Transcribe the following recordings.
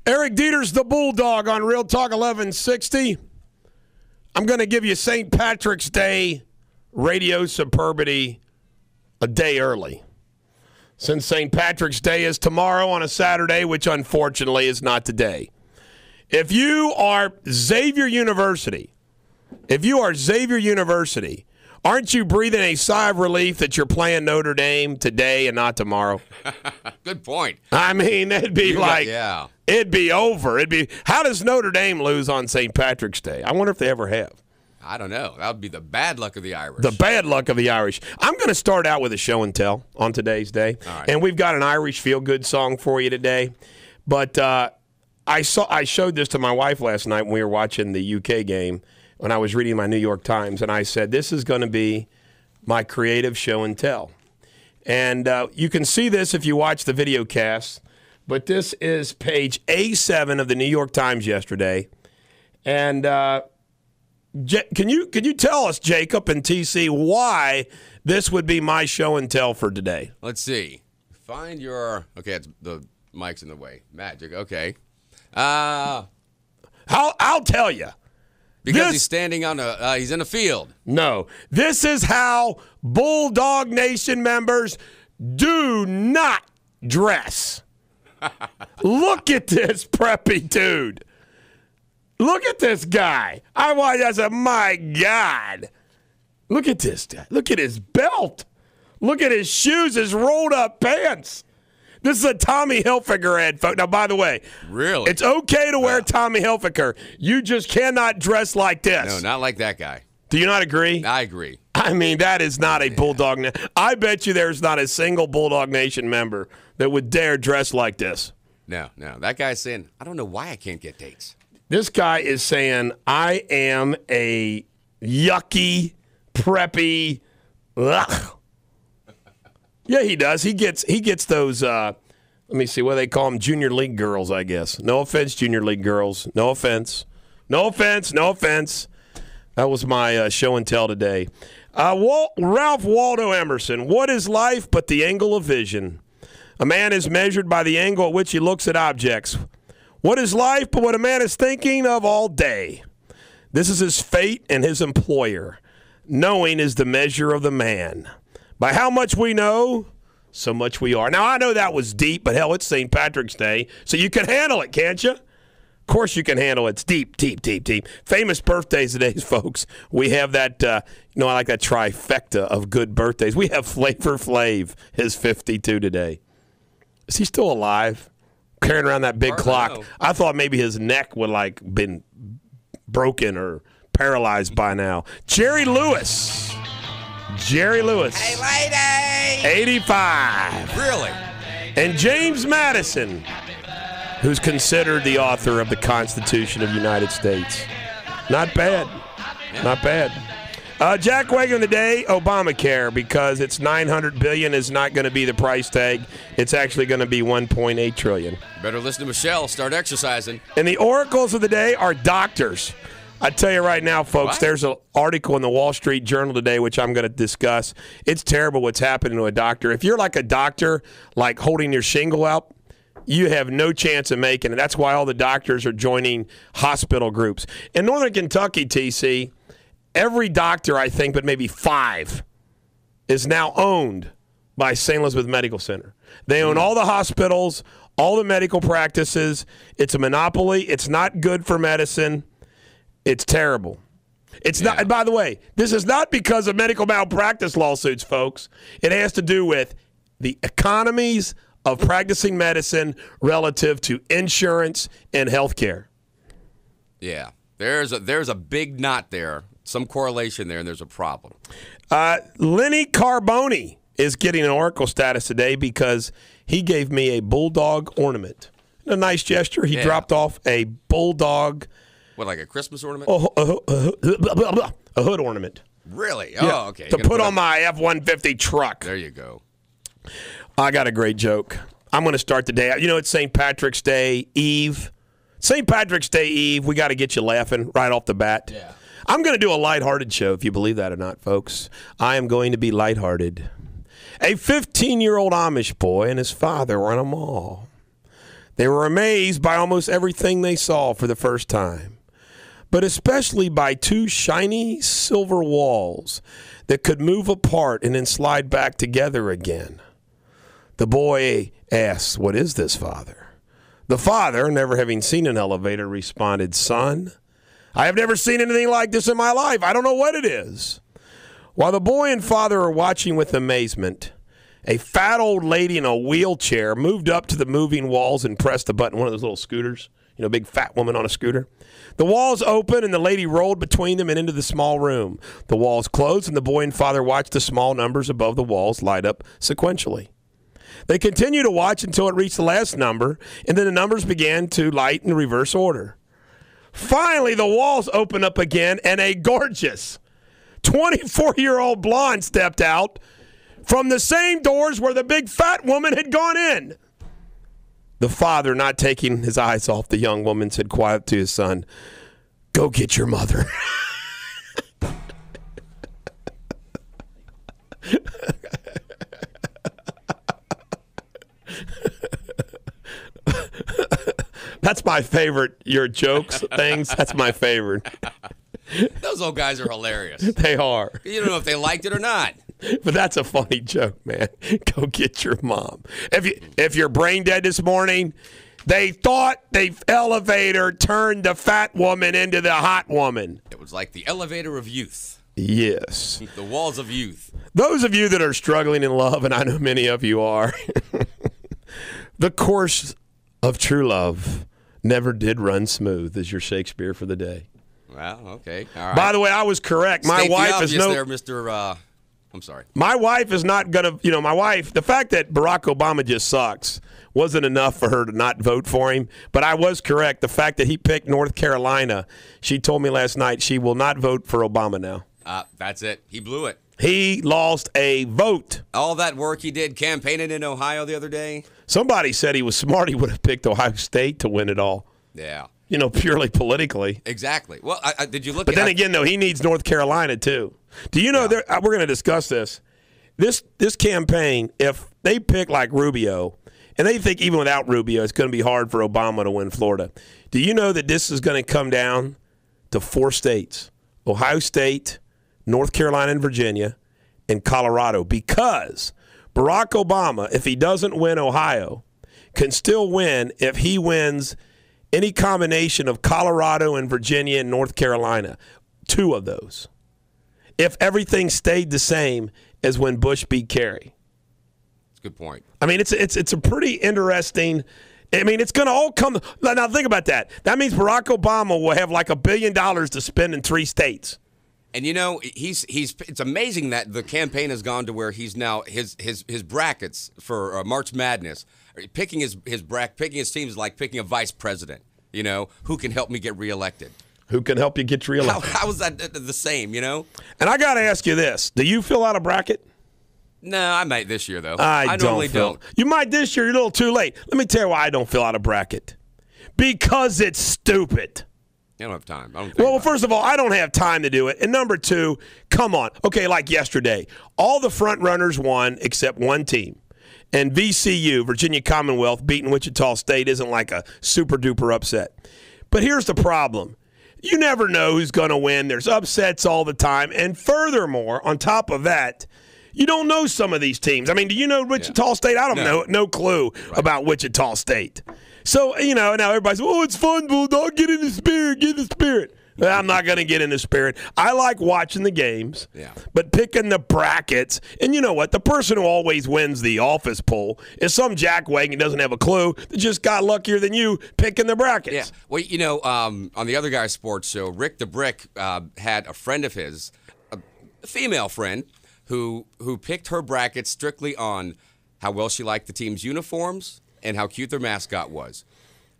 Eric Deters, the Bulldog, on Real Talk 1160. I'm going to give you St. Patrick's Day radio superbity a day early. Since St. Patrick's Day is tomorrow on a Saturday, which unfortunately is not today. If you are Xavier University, aren't you breathing a sigh of relief that you're playing Notre Dame today and not tomorrow? Good point. I mean, it'd be yeah. It'd be over. How does Notre Dame lose on St. Patrick's Day? I wonder if they ever have. I don't know. That would be the bad luck of the Irish. The bad luck of the Irish. I'm going to start out with a show and tell on today's day. All right. And we've got an Irish feel-good song for you today. But I showed this to my wife last night when we were watching the UK game when I was reading my New York Times. And I said, this is going to be my creative show and tell. And you can see this if you watch the video cast. But this is page A7 of the New York Times yesterday. And can you tell us, Jacob and TC, why this would be my show and tell for today? Let's see. Find your... Okay, the mic's in the way. Magic, okay. I'll tell you. Because he's standing on he's in a field. No. This is how Bulldog Nation members do not dress. Look at this preppy dude. Look at this guy. I said, my God. Look at this guy. Look at his belt. Look at his shoes, his rolled up pants. This is a Tommy Hilfiger ad, folks. Now, by the way, really, it's okay to wear Tommy Hilfiger. You just cannot dress like this. No, not like that guy. Do you not agree? I agree. I mean, that is not a Bulldog. I bet you there's not a single Bulldog Nation member that would dare dress like this. No. That guy's saying, I don't know why I can't get dates. This guy is saying, I am a yucky, preppy, ugh. Yeah, he does. He gets those, let me see, what do they call them? Junior league girls, I guess. No offense, junior league girls. No offense. No offense. No offense. That was my show and tell today. Ralph Waldo Emerson, what is life but the angle of vision? A man is measured by the angle at which he looks at objects. What is life but what a man is thinking of all day? This is his fate and his employer. Knowing is the measure of the man. By how much we know, so much we are. Now, I know that was deep, but hell, it's St. Patrick's Day, so you can handle it, can't you? Of course you can handle it. It's deep, deep, deep, deep. Famous birthdays today, folks. We have that, I like that trifecta of good birthdays. We have Flavor Flav, his 52 today. Is he still alive? Carrying around that big clock. I thought maybe his neck would been broken or paralyzed by now. Jerry Lewis. Hey, lady! 85. Really? And James Madison, who's considered the author of the Constitution of the United States. Not bad. Yeah. Not bad. Jack Wagon today, Obamacare, because it's $900 billion is not going to be the price tag. It's actually going to be $1.8 trillion. Better listen to Michelle. Start exercising. And the oracles of the day are doctors. I tell you right now, folks, there's an article in the Wall Street Journal today, which I'm going to discuss. It's terrible what's happening to a doctor. If you're like a doctor, like holding your shingle out, you have no chance of making it. That's why all the doctors are joining hospital groups. In Northern Kentucky, TC, every doctor, I think, but maybe 5, is now owned by St. Elizabeth Medical Center. They own all the hospitals, all the medical practices. It's a monopoly. It's not good for medicine. It's terrible. It's not. And by the way, this is not because of medical malpractice lawsuits, folks. It has to do with the economies of practicing medicine relative to insurance and health care. Yeah. There's a big knot there, some correlation there, and there's a problem. Lenny Carboni is getting an oracle status today because he gave me a Bulldog ornament. A nice gesture. He dropped off a Bulldog. What, like a Christmas ornament? A hood ornament. Really? Yeah, Oh, okay. To put on my F-150 truck. There you go. I got a great joke. I'm going to start the day. It's St. Patrick's Day Eve. St. Patrick's Day Eve, we got to get you laughing right off the bat. Yeah. I'm going to do a lighthearted show, if you believe that or not, folks. I am going to be lighthearted. A 15-year-old Amish boy and his father were in a mall. They were amazed by almost everything they saw for the first time, but especially by two shiny silver walls that could move apart and then slide back together again. The boy asked, "What is this, Father?" The father, never having seen an elevator, responded, "Son, I have never seen anything like this in my life. I don't know what it is." While the boy and father are watching with amazement, a fat old lady in a wheelchair moved up to the moving walls and pressed a button, one of those little scooters, big fat woman on a scooter. The walls opened and the lady rolled between them and into the small room. The walls closed and the boy and father watched the small numbers above the walls light up sequentially. They continued to watch until it reached the last number, and then the numbers began to light in reverse order. Finally, the walls opened up again, and a gorgeous 24-year-old blonde stepped out from the same doors where the big fat woman had gone in. The father, not taking his eyes off the young woman, said quietly to his son, "Go get your mother." That's my favorite. Your jokes, things, that's my favorite. Those old guys are hilarious. They are. You don't know if they liked it or not. But that's a funny joke, man. Go get your mom. If you're brain dead this morning, they thought the elevator turned the fat woman into the hot woman. It was like the elevator of youth. Yes. The walls of youth. Those of you that are struggling in love, and I know many of you are, the course of true love never did run smooth, is your Shakespeare for the day. Well, okay. All right. By the way, I was correct. My wife is no. There, Mr. I'm sorry. My wife is not going to, my wife, the fact that Barack Obama just sucks wasn't enough for her to not vote for him. But I was correct. The fact that he picked North Carolina, she told me last night she will not vote for Obama now. That's it. He blew it. He lost a vote. All that work he did campaigning in Ohio the other day. Somebody said he was smart. He would have picked Ohio State to win it all. Yeah. Purely politically. Exactly. Well, did you look But then again, though, he needs North Carolina, too. Do you know, we're going to discuss this. This campaign, if they pick like Rubio, and they think even without Rubio, it's going to be hard for Obama to win Florida. Do you know that this is going to come down to 4 states, Ohio State, North Carolina and Virginia, and Colorado? Because Barack Obama, if he doesn't win Ohio, can still win if he wins any combination of Colorado and Virginia and North Carolina, 2 of those. If everything stayed the same as when Bush beat Kerry. That's a good point. I mean, it's a pretty interesting. I mean, it's going to all come. Now think about that. That means Barack Obama will have like $1 billion to spend in 3 states. And it's amazing that the campaign has gone to where he's now his brackets for March Madness. Picking his teams is like picking a vice president. Who can help me get reelected? Who can help you get reelected? How is that the same? And I got to ask you this: do you fill out a bracket? No, I might this year though. I normally don't. You might this year. You're a little too late. Let me tell you why I don't fill out a bracket. Because it's stupid. You don't have time. Well, first of all, I don't have time to do it. And number 2, come on. Okay, like yesterday, all the front runners won except one team. And VCU, Virginia Commonwealth, beating Wichita State isn't like a super-duper upset. But here's the problem. You never know who's going to win. There's upsets all the time. And furthermore, on top of that, you don't know some of these teams. I mean, do you know Wichita State? I don't know. No clue about Wichita State. So, now everybody's, it's fun, Bulldog. Get in the spirit. Well, I'm not going to get in the spirit. I like watching the games, but picking the brackets. And you know what? The person who always wins the office poll is some jackwagon who doesn't have a clue that just got luckier than you picking the brackets. Yeah. Well, on the other guy's sports show, Rick the Brick had a friend of his, a female friend, who picked her brackets strictly on how well she liked the team's uniforms and how cute their mascot was.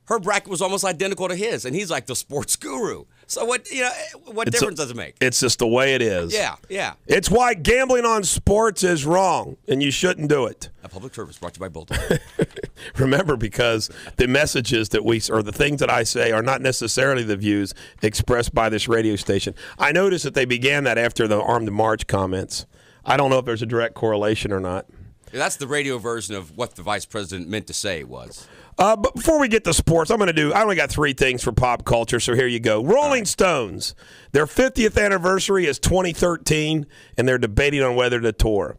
Her bracket was almost identical to his, and he's like the sports guru. So what difference does it make? It's just the way it is. Yeah. It's why gambling on sports is wrong, and you shouldn't do it. A public service brought to you by Bulldog. Remember, because the messages that or the things that I say are not necessarily the views expressed by this radio station. I noticed that they began that after the Armed March comments. I don't know if there's a direct correlation or not. That's the radio version of what the vice president meant to say was. But before we get to sports, I only got 3 things for pop culture, so here you go. Rolling Stones, their 50th anniversary is 2013, and they're debating on whether to tour.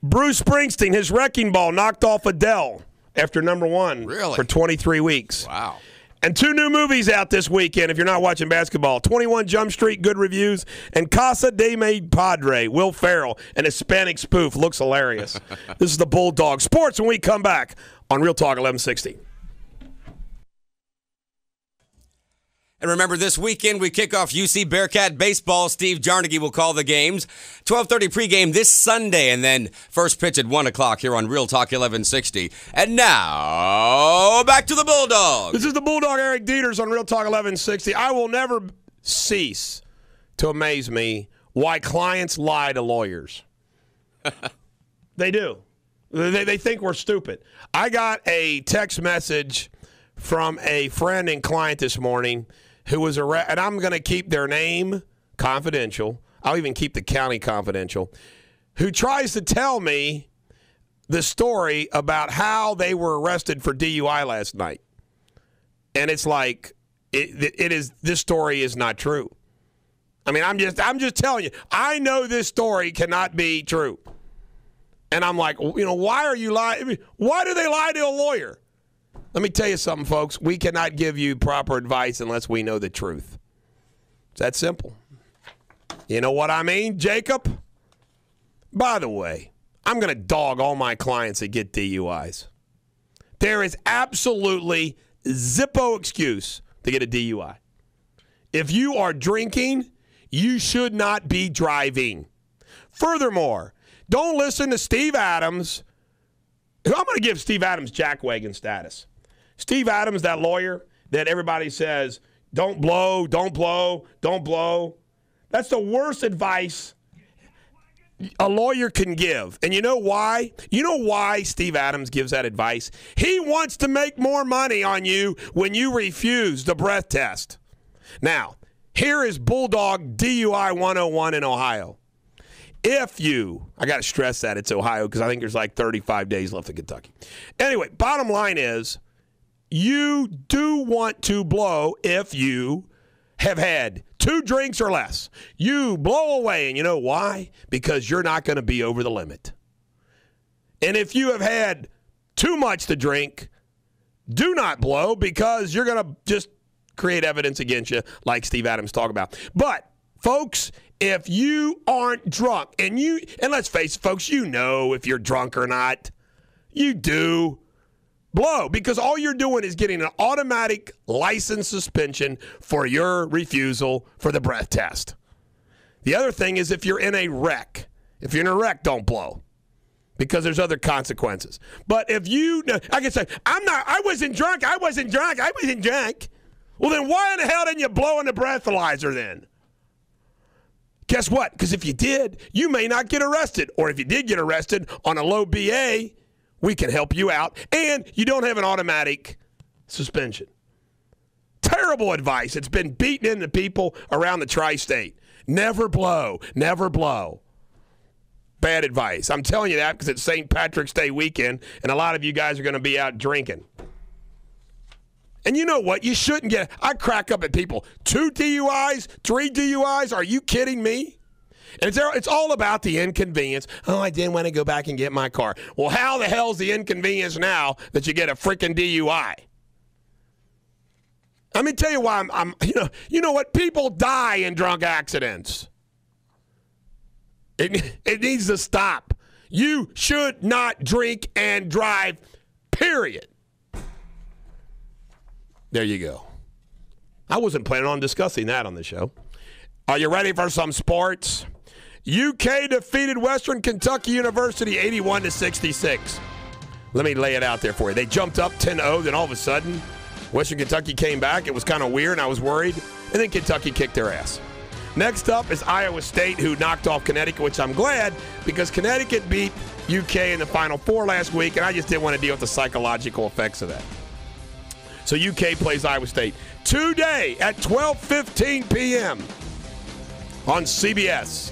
Bruce Springsteen, his wrecking ball knocked off Adele after number 1 for 23 weeks. Wow. And 2 new movies out this weekend if you're not watching basketball. 21 Jump Street, good reviews. And Casa de Mi Padre, Will Ferrell, an Hispanic spoof. Looks hilarious. This is the Bulldog. Sports when we come back on Real Talk 1160. And remember, this weekend we kick off UC Bearcat baseball. Steve Jarnaghy will call the games. 12:30 pregame this Sunday, and then first pitch at 1 o'clock here on Real Talk 1160. And now, back to the Bulldog. This is the Bulldog, Eric Deters on Real Talk 1160. I will never cease to amaze me why clients lie to lawyers. They do. They think we're stupid. I got a text message from a friend and client this morning who was and I'm going to keep their name confidential. I'll even keep the county confidential. Who tries to tell me the story about how they were arrested for DUI last night. And it's like, this story is not true. I mean, I'm just telling you, I know this story cannot be true. And I'm like, why are you lying? I mean, why do they lie to a lawyer? Let me tell you something, folks. We cannot give you proper advice unless we know the truth. It's that simple. You know what I mean, Jacob? By the way, I'm going to dog all my clients that get DUIs. There is absolutely zippo excuse to get a DUI. If you are drinking, you should not be driving. Furthermore, don't listen to Steve Adams. I'm going to give Steve Adams jackwagon status. Steve Adams, that lawyer that everybody says, don't blow, don't blow, don't blow. That's the worst advice a lawyer can give. And you know why? You know why Steve Adams gives that advice? He wants to make more money on you when you refuse the breath test. Now, here is Bulldog DUI 101 in Ohio. I got to stress that it's Ohio because I think there's like 35 days left in Kentucky. Anyway, bottom line is you do want to blow if you have had 2 drinks or less. You blow away, and you know why? Because you're not going to be over the limit. And if you have had too much to drink, do not blow because you're going to just create evidence against you like Steve Adams talked about. But, folks, if you aren't drunk, and let's face it, folks, you know if you're drunk or not. You do. Blow, because all you're doing is getting an automatic license suspension for your refusal for the breath test. The other thing is if you're in a wreck. If you're in a wreck, don't blow because there's other consequences. But if I can say, I wasn't drunk. Well, then why in the hell didn't you blow in the breathalyzer then? Guess what? Because if you did, you may not get arrested. Or if you did get arrested on a low BA, we can help you out. And you don't have an automatic suspension. Terrible advice. It's been beaten into people around the tri-state. Never blow. Never blow. Bad advice. I'm telling you that because it's St. Patrick's Day weekend, and a lot of you guys are going to be out drinking. And you know what? You shouldn't get – I crack up at people. 2 DUIs, 3 DUIs? Are you kidding me? And it's all about the inconvenience. Oh, I didn't want to go back and get my car. Well, how the hell's the inconvenience now that you get a freaking DUI? Let me tell you why you know what? People die in drunk accidents. It needs to stop. You should not drink and drive, period. There you go. I wasn't planning on discussing that on the show. Are you ready for some sports? UK defeated Western Kentucky University 81-66. Let me lay it out there for you. They jumped up 10-0, then all of a sudden, Western Kentucky came back. It was kind of weird, and I was worried. and then Kentucky kicked their ass. Next up is Iowa State, who knocked off Connecticut, which I'm glad, because Connecticut beat UK in the Final Four last week, and I just didn't want to deal with the psychological effects of that. So UK plays Iowa State today at 12:15 p.m. on CBS.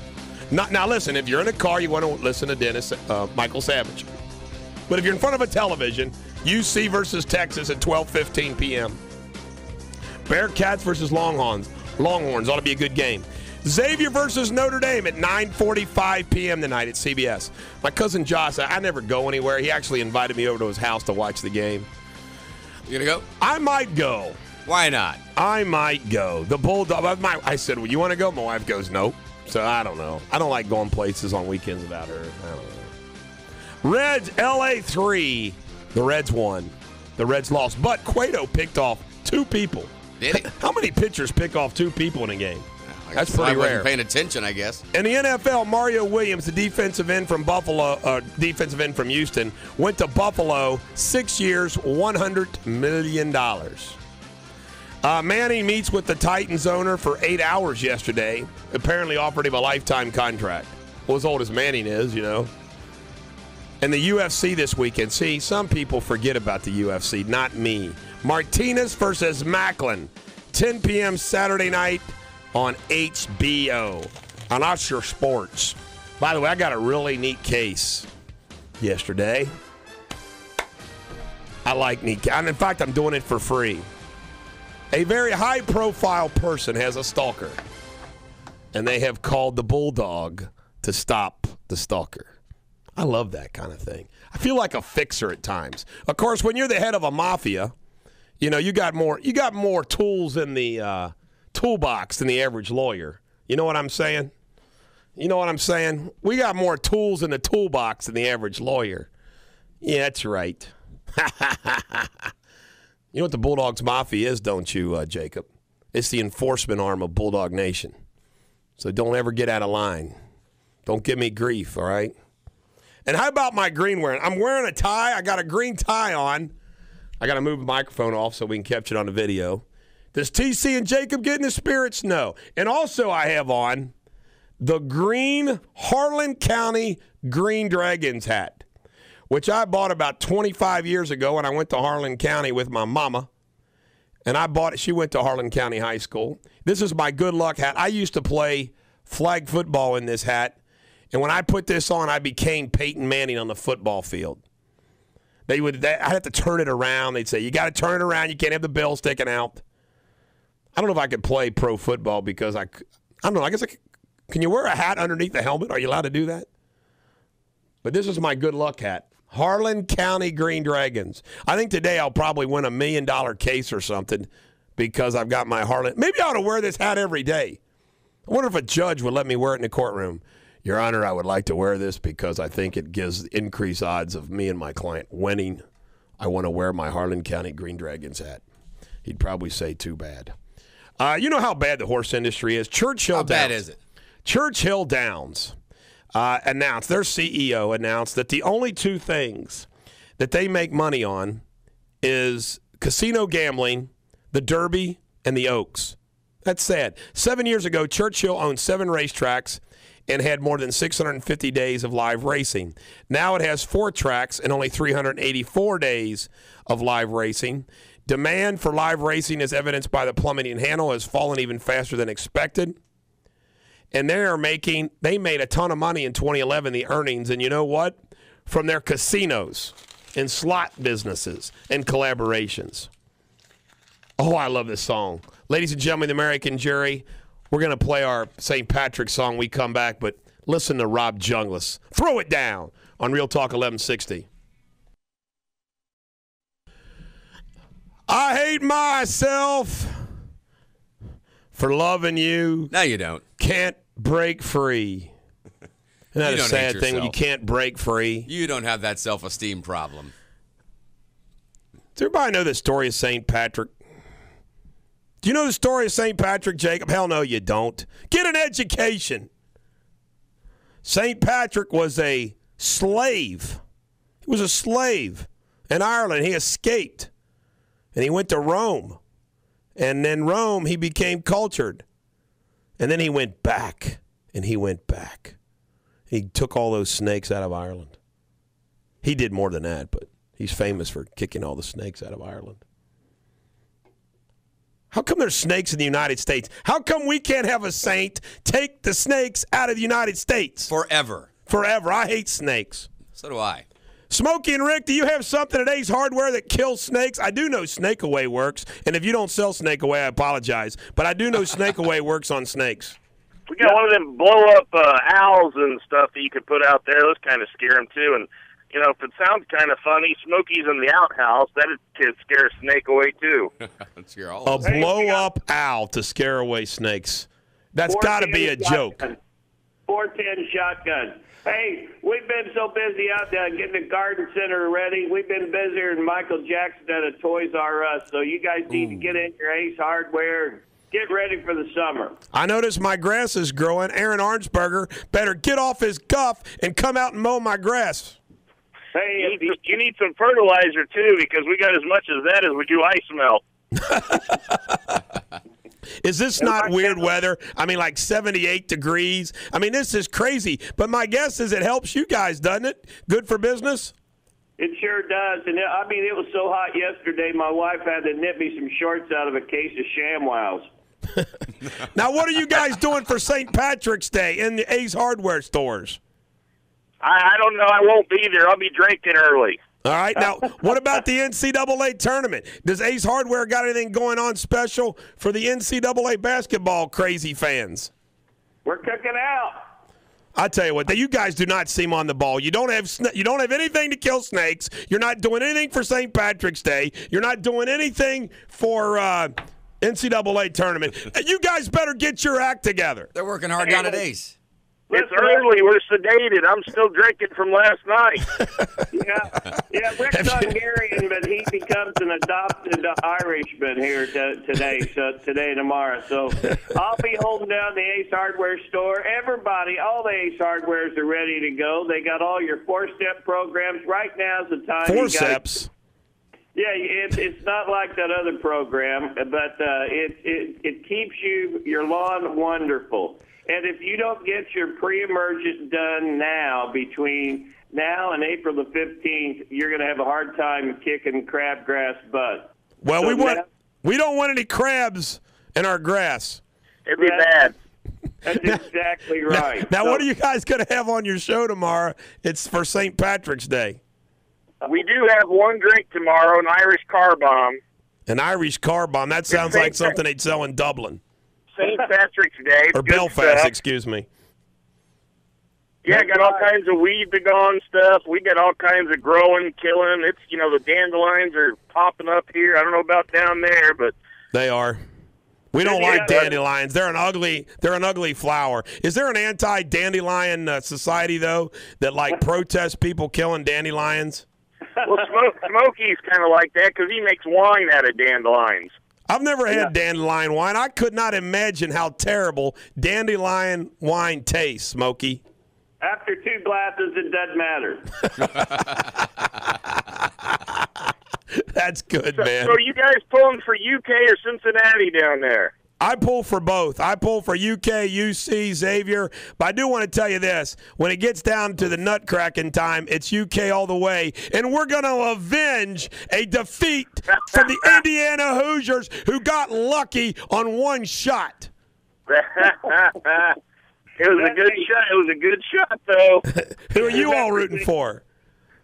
Now, listen, if you're in a car, you want to listen to Michael Savage. But if you're in front of a television, UC versus Texas at 12:15 p.m. Bearcats versus Longhorns ought to be a good game. Xavier versus Notre Dame at 9:45 p.m. tonight at CBS. My cousin Josh, I never go anywhere. He actually invited me over to his house to watch the game. You gonna go? I might go. Why not? I might go. The Bulldog. I said, well, you want to go? My wife goes, nope. So I don't know. I don't like going places on weekends without her. I don't know. Reds, LA 3. The Reds won. The Reds lost. But Cueto picked off 2 people. Did he? How many pitchers pick off 2 people in a game? That's pretty rare. I wasn't paying attention, I guess. In the NFL, Mario Williams, the defensive end from defensive end from Houston, went to Buffalo, 6 years, $100 million. Manning meets with the Titans owner for 8 hours yesterday. Apparently offered him a lifetime contract. Well, as old as Manning is, you know. And the UFC this weekend. See, some people forget about the UFC, not me. Martinez versus Macklin, 10 p.m. Saturday night on HBO, on Usher Sports. By the way, I got a really neat case yesterday. I like neat cases. In fact, I'm doing it for free. A very high-profile person has a stalker, and they have called the Bulldog to stop the stalker. I love that kind of thing. I feel like a fixer at times. Of course, when you're the head of a mafia, you know, you got more tools in the toolbox than the average lawyer. You know what I'm saying? We got more tools in the toolbox than the average lawyer. Yeah, that's right. You know what the Bulldogs Mafia is, don't you, Jacob? It's the enforcement arm of Bulldog Nation. So don't ever get out of line. Don't give me grief, all right? And how about my green wearing? I'm wearing a tie. I got a green tie on. I got to move the microphone off so we can capture it on the video. Does TC and Jacob get in the spirits? No. And also I have on the green Harlan County Green Dragons hat, which I bought about 25 years ago when I went to Harlan County with my mama. And I bought it. She went to Harlan County High School. This is my good luck hat. I used to play flag football in this hat. And when I put this on, I became Peyton Manning on the football field. I'd have to turn it around. They'd say, you got to turn it around. You can't have the bill sticking out. I don't know if I could play pro football because I don't know. I guess can you wear a hat underneath the helmet? Are you allowed to do that? But this is my good luck hat. Harlan County Green Dragons. I think today I'll probably win $1 million case or something because I've got my Harlan. Maybe I ought to wear this hat every day. I wonder if a judge would let me wear it in the courtroom. Your Honor, I would like to wear this because I think it gives increased odds of me and my client winning. I want to wear my Harlan County Green Dragons hat. He'd probably say too bad. You know how bad the horse industry is. Churchill Downs. How bad is it? Churchill Downs announced, their CEO announced that the only 2 things that they make money on is casino gambling, the Derby, and the Oaks. That's sad. 7 years ago, Churchill owned 7 racetracks and had more than 650 days of live racing. Now it has 4 tracks and only 384 days of live racing. Demand for live racing, as evidenced by the plummeting handle, has fallen even faster than expected. And they made a ton of money in 2011, the earnings, and you know what? From their casinos and slot businesses and collaborations. Oh, I love this song. Ladies and gentlemen, the American jury, we're going to play our St. Patrick's song when we come back, but listen to Rob Jungles. Throw it down on Real Talk 1160. I hate myself for loving you. No, you don't. Can't break free. Isn't that a sad thing when you can't break free? You don't have that self-esteem problem. Does everybody know the story of St. Patrick? Do you know the story of St. Patrick, Jacob? Hell no, you don't. Get an education. St. Patrick was a slave. He was a slave in Ireland. He escaped, and he went to Rome. And then Rome, he became cultured. And then he went back, and he went back. He took all those snakes out of Ireland. He did more than that, but he's famous for kicking all the snakes out of Ireland. How come there's snakes in the United States? How come we can't have a saint take the snakes out of the United States? Forever. Forever. I hate snakes. So do I. Smokey and Rick, do you have something at Ace Hardware that kills snakes? I do know Snake Away works, and if you don't sell Snake Away, I apologize. But I do know Snake Away works on snakes. We got one of them blow-up owls and stuff that you could put out there. Those kind of scare them, too. And, you know, if it sounds kind of funny, Smokey's in the outhouse, that could scare a snake away, too. Scare all A of us. blow-up owl to scare away snakes. That's got to be a joke. 410 shotgun. Hey, we've been so busy out there getting the garden center ready. We've been busier than Michael Jackson at a Toys R Us. So you guys need to get in your Ace Hardware and get ready for the summer. I notice my grass is growing. Aaron Arnsberger better get off his guff and come out and mow my grass. Hey, You need some fertilizer, too, because we got as much of that as we do ice melt. Is this not weird weather? I mean, like 78 degrees. I mean, this is crazy. But my guess is it helps you guys, doesn't it? Good for business? it sure does. And I mean, it was so hot yesterday, my wife had to knit me some shorts out of a case of ShamWows. Now, what are you guys doing for St. Patrick's Day in the Ace Hardware stores? I don't know. I won't be there. I'll be drinking early. All right. Now, what about the NCAA tournament? Does Ace Hardware got anything going on special for the NCAA basketball crazy fans? We're cooking out. I tell you what, you guys do not seem on the ball. You don't have anything to kill snakes. You're not doing anything for St. Patrick's Day. You're not doing anything for NCAA tournament. You guys better get your act together. They're working hard down at Ace. It's early. We're sedated. I'm still drinking from last night. Yeah. Rick's Hungarian, but he becomes an adopted Irishman here today and tomorrow. So I'll be holding down the Ace Hardware store. Everybody, all the Ace Hardwares are ready to go. They got all your four-step programs. Right now's the time. Forceps. Yeah, it's not like that other program, but it keeps your lawn wonderful. And if you don't get your pre-emergent done now, between now and April the 15th, you're going to have a hard time kicking crabgrass butt. Well, So we don't want any crabs in our grass. It'd be bad. That's exactly right. Now, what are you guys going to have on your show tomorrow? It's for St. Patrick's Day. We do have one drink tomorrow, an Irish car bomb. An Irish car bomb. That sounds like something they'd sell in Dublin. St. Patrick's Day. Or Good Belfast, stuff. excuse me. Yeah, got all kinds of weed to go on stuff. We got all kinds of growing, killing. It's, the dandelions are popping up here. I don't know about down there, but They are. We don't like dandelions. They're an ugly flower. Is there an anti-dandelion society, though, that, protests people killing dandelions? well, Smokey's kind of like that because he makes wine out of dandelions. I've never had dandelion wine. I could not imagine how terrible dandelion wine tastes, Smokey. After 2 glasses, it doesn't matter. That's good, man. So you guys pulling for UK or Cincinnati down there? I pull for both. I pull for UK, UC, Xavier. But I do want to tell you this. When it gets down to the nutcracking time, it's UK all the way. And we're going to avenge a defeat from the Indiana Hoosiers who got lucky on one shot. It was a good shot. It was a good shot, though. Who are you all rooting for?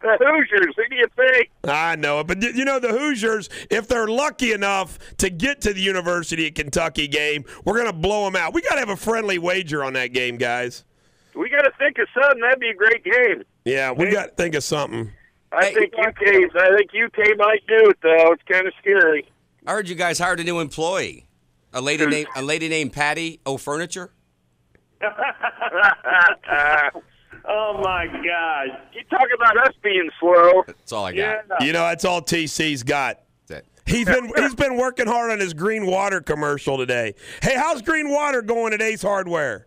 The Hoosiers. Who do you think? I know it. But, the Hoosiers, if they're lucky enough to get to the University of Kentucky game, we're going to blow them out. We got to have a friendly wager on that game, guys. We got to think of something. That'd be a great game. Yeah, we got to think of something. I think UK might do it, though. It's kind of scary. I heard you guys hired a new employee, a lady named Patty O'Furniture. Oh, my gosh. You talk about us being slow. That's all I got. Yeah. That's all TC's got. That's it. He's been working hard on his green water commercial today. Hey, how's green water going at Ace Hardware?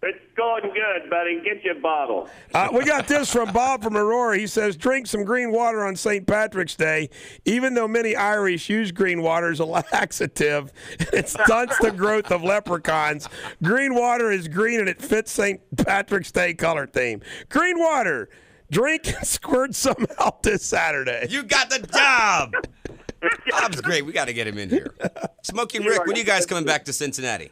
It's going good, buddy. Get you a bottle. We got this from Bob from Aurora. He says, drink some green water on St. Patrick's Day. Even though many Irish use green water as a laxative, it stunts the growth of leprechauns. Green water is green and it fits St. Patrick's Day color theme. Green water. Drink and squirt some out this Saturday. You got the job. Bob's great. We got to get him in here. Smokey Rick, when are you guys coming back to Cincinnati?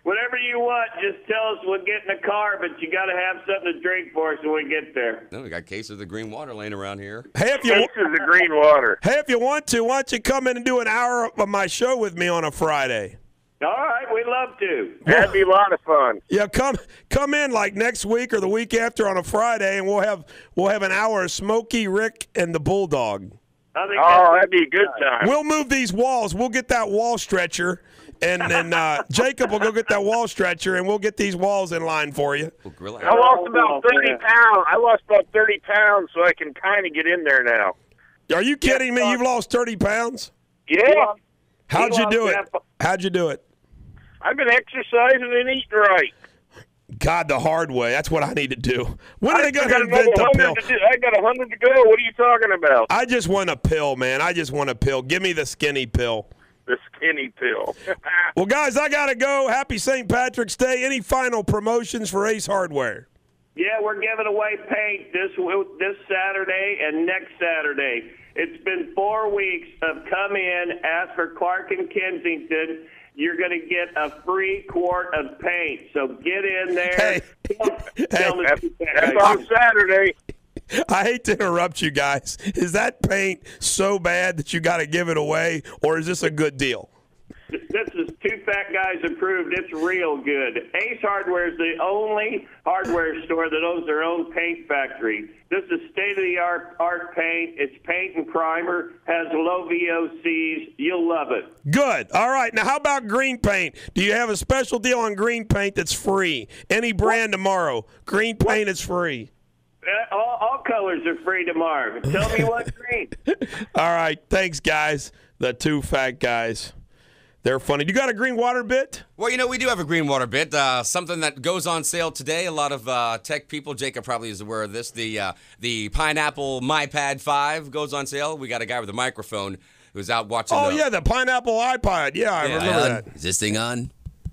Whatever you want, just tell us we'll get in the car, but you got to have something to drink for us when we get there. No, we got cases of the green water laying around here. Hey, Cases of green water. Hey, if you want to, why don't you come in and do an hour of my show with me on a Friday? All right, we'd love to. That'd be a lot of fun. Yeah, come in like next week or the week after on a Friday, and we'll have an hour of Smokey, Rick, and the Bulldog. That'd be a good time. We'll move these walls. We'll get that wall stretcher, and then Jacob will go get that wall stretcher, and we'll get these walls in line for you. I lost about 30 pounds. I lost about 30 pounds, so I can kind of get in there now. Are you kidding me? You've lost 30 pounds? Yeah. How'd you do it? How'd you do it? I've been exercising and eating right. God, the hard way. That's what I need to do. When are they going to invent the pill? I got 100 to go. What are you talking about? I just want a pill, man. I just want a pill. Give me the skinny pill. The skinny pill. Well, guys, I got to go. Happy St. Patrick's Day. Any final promotions for Ace Hardware? Yeah, we're giving away paint this Saturday and next Saturday. It's been 4 weeks of come in, ask for Clark and Kensington. You're going to get a free quart of paint. So get in there. Hey, that's on Saturday. I hate to interrupt you guys. Is that paint so bad that you got to give it away, or is this a good deal? This is Two Fat Guys approved. It's real good. Ace Hardware is the only hardware store that owns their own paint factory. This is state-of-the-art paint. It's paint and primer, has low VOCs. You'll love it. Good. All right. Now, how about green paint? Do you have a special deal on green paint that's free? Any brand tomorrow. Green paint is free. All colors are free tomorrow. Tell me what green. All right. Thanks, guys. The Two Fat Guys. They're funny. You got a green water bit? Well, we do have a green water bit. Something that goes on sale today. A lot of tech people, Jacob probably is aware of this. The Pineapple MyPad 5 goes on sale. We got a guy with a microphone who's out watching. Oh, yeah, the Pineapple iPod. Yeah, I remember that. Is this thing on?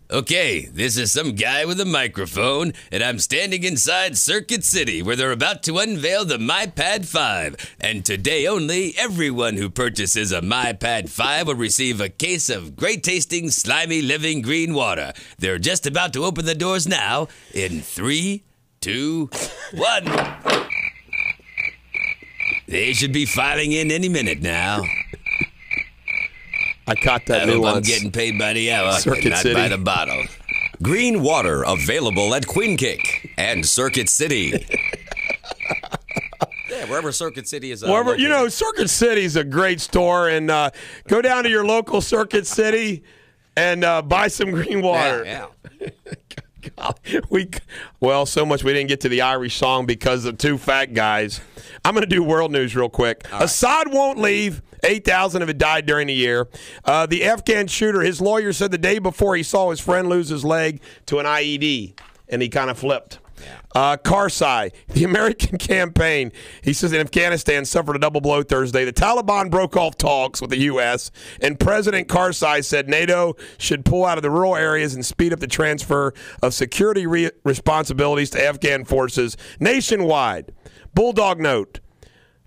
Okay, this is some guy with a microphone, and I'm standing inside Circuit City, where they're about to unveil the MyPad 5. And today only, everyone who purchases a MyPad 5 will receive a case of great-tasting, slimy, living green water. They're just about to open the doors now in 3, 2, 1. They should be filing in any minute now. I caught that nuance. I'm getting paid by the hour, Circuit not City. by the bottle. Green water available at Queen Cake and Circuit City. Yeah, wherever Circuit City is. Wherever, Circuit City is a great store, and go down to your local Circuit City and buy some green water. Yeah. God, so much we didn't get to the Irish song because of Two Fat Guys. I'm going to do world news real quick. All right. Assad won't leave. 8,000 of it died during the year. The Afghan shooter, his lawyer said the day before he saw his friend lose his leg to an IED, and he kind of flipped. Karzai, the American campaign, he says in Afghanistan suffered a double blow Thursday. The Taliban broke off talks with the U.S., and President Karzai said NATO should pull out of the rural areas and speed up the transfer of security responsibilities to Afghan forces nationwide. Bulldog note,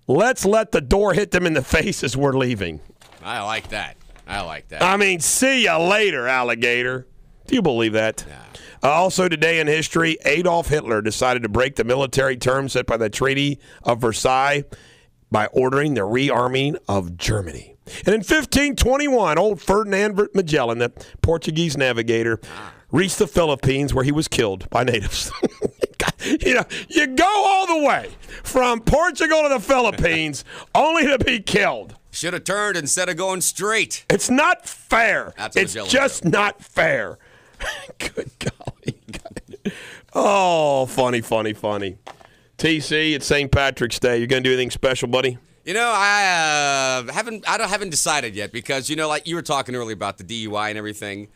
let's let the door hit them in the face as we're leaving. I like that. I mean, see you later, alligator. Do you believe that? Yeah. Also today in history, Adolf Hitler decided to break the military terms set by the Treaty of Versailles by ordering the rearming of Germany. And in 1521, old Ferdinand Magellan, the Portuguese navigator, reached the Philippines where he was killed by natives. You go all the way from Portugal to the Philippines only to be killed. Should have turned instead of going straight. It's not fair. It's just not fair. Good golly. Oh, funny. TC, it's St. Patrick's Day. You going to do anything special, buddy? I haven't decided yet because, like you were talking earlier about the DUI and everything.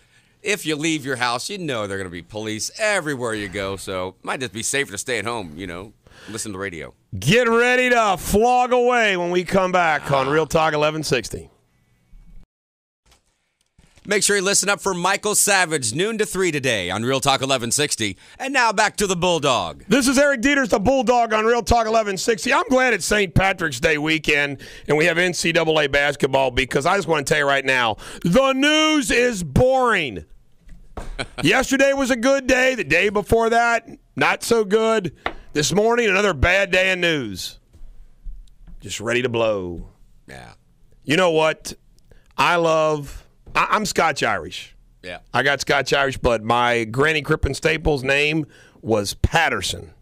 if you leave your house, you know there are going to be police everywhere you go. So it might just be safer to stay at home, listen to the radio. Get ready to flog away when we come back on Real Talk 1160. Make sure you listen up for Michael Savage, noon to 3 today on Real Talk 1160. And now back to the Bulldog. This is Eric Deters, the Bulldog on Real Talk 1160. I'm glad it's St. Patrick's Day weekend and we have NCAA basketball because I just want to tell you right now, the news is boring. Yesterday was a good day. The day before that, not so good. This morning, another bad day in news. Just ready to blow. Yeah. You know what? I'm Scotch-Irish. Yeah. I got Scotch-Irish blood. My Granny Crippen Staples' name was Patterson.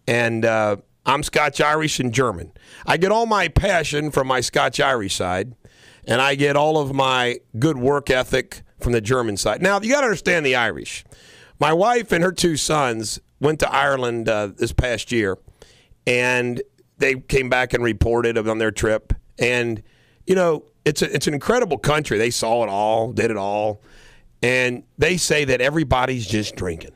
And I'm Scotch-Irish and German. I get all my passion from my Scotch-Irish side, and I get all of my good work ethic from the German side. Now, you got to understand the Irish. My wife and her 2 sons went to Ireland this past year, and they came back and reported on their trip. And, it's an incredible country. They saw it all, did it all, and they say that everybody's just drinking.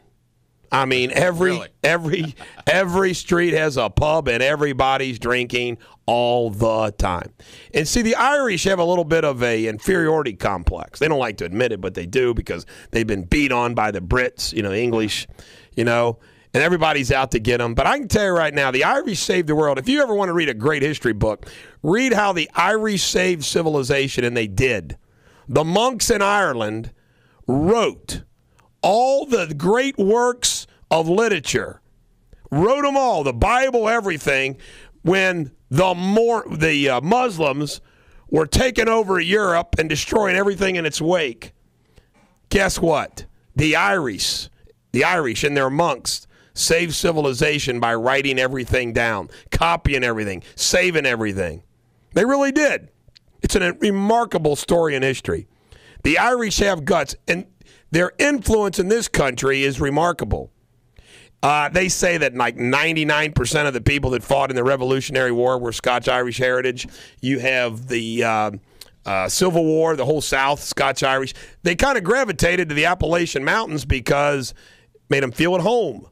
I mean, every street has a pub, and everybody's drinking all the time. And see, the Irish have a little bit of a inferiority complex. They don't like to admit it, but they do because they've been beat on by the Brits, English, and everybody's out to get them. But I can tell you right now, the Irish saved the world. If you ever want to read a great history book, read how the Irish saved civilization, and they did. The monks in Ireland wrote all the great works of literature, wrote them all, the Bible, everything, when the Muslims were taking over Europe and destroying everything in its wake. Guess what? The Irish and their monks saved civilization by writing everything down, copying everything, saving everything. They really did. It's a remarkable story in history. The Irish have guts, and their influence in this country is remarkable. They say that like 99% of the people that fought in the Revolutionary War were Scotch-Irish heritage. You have the Civil War, the whole South, Scotch-Irish. They kind of gravitated to the Appalachian Mountains because it made them feel at home.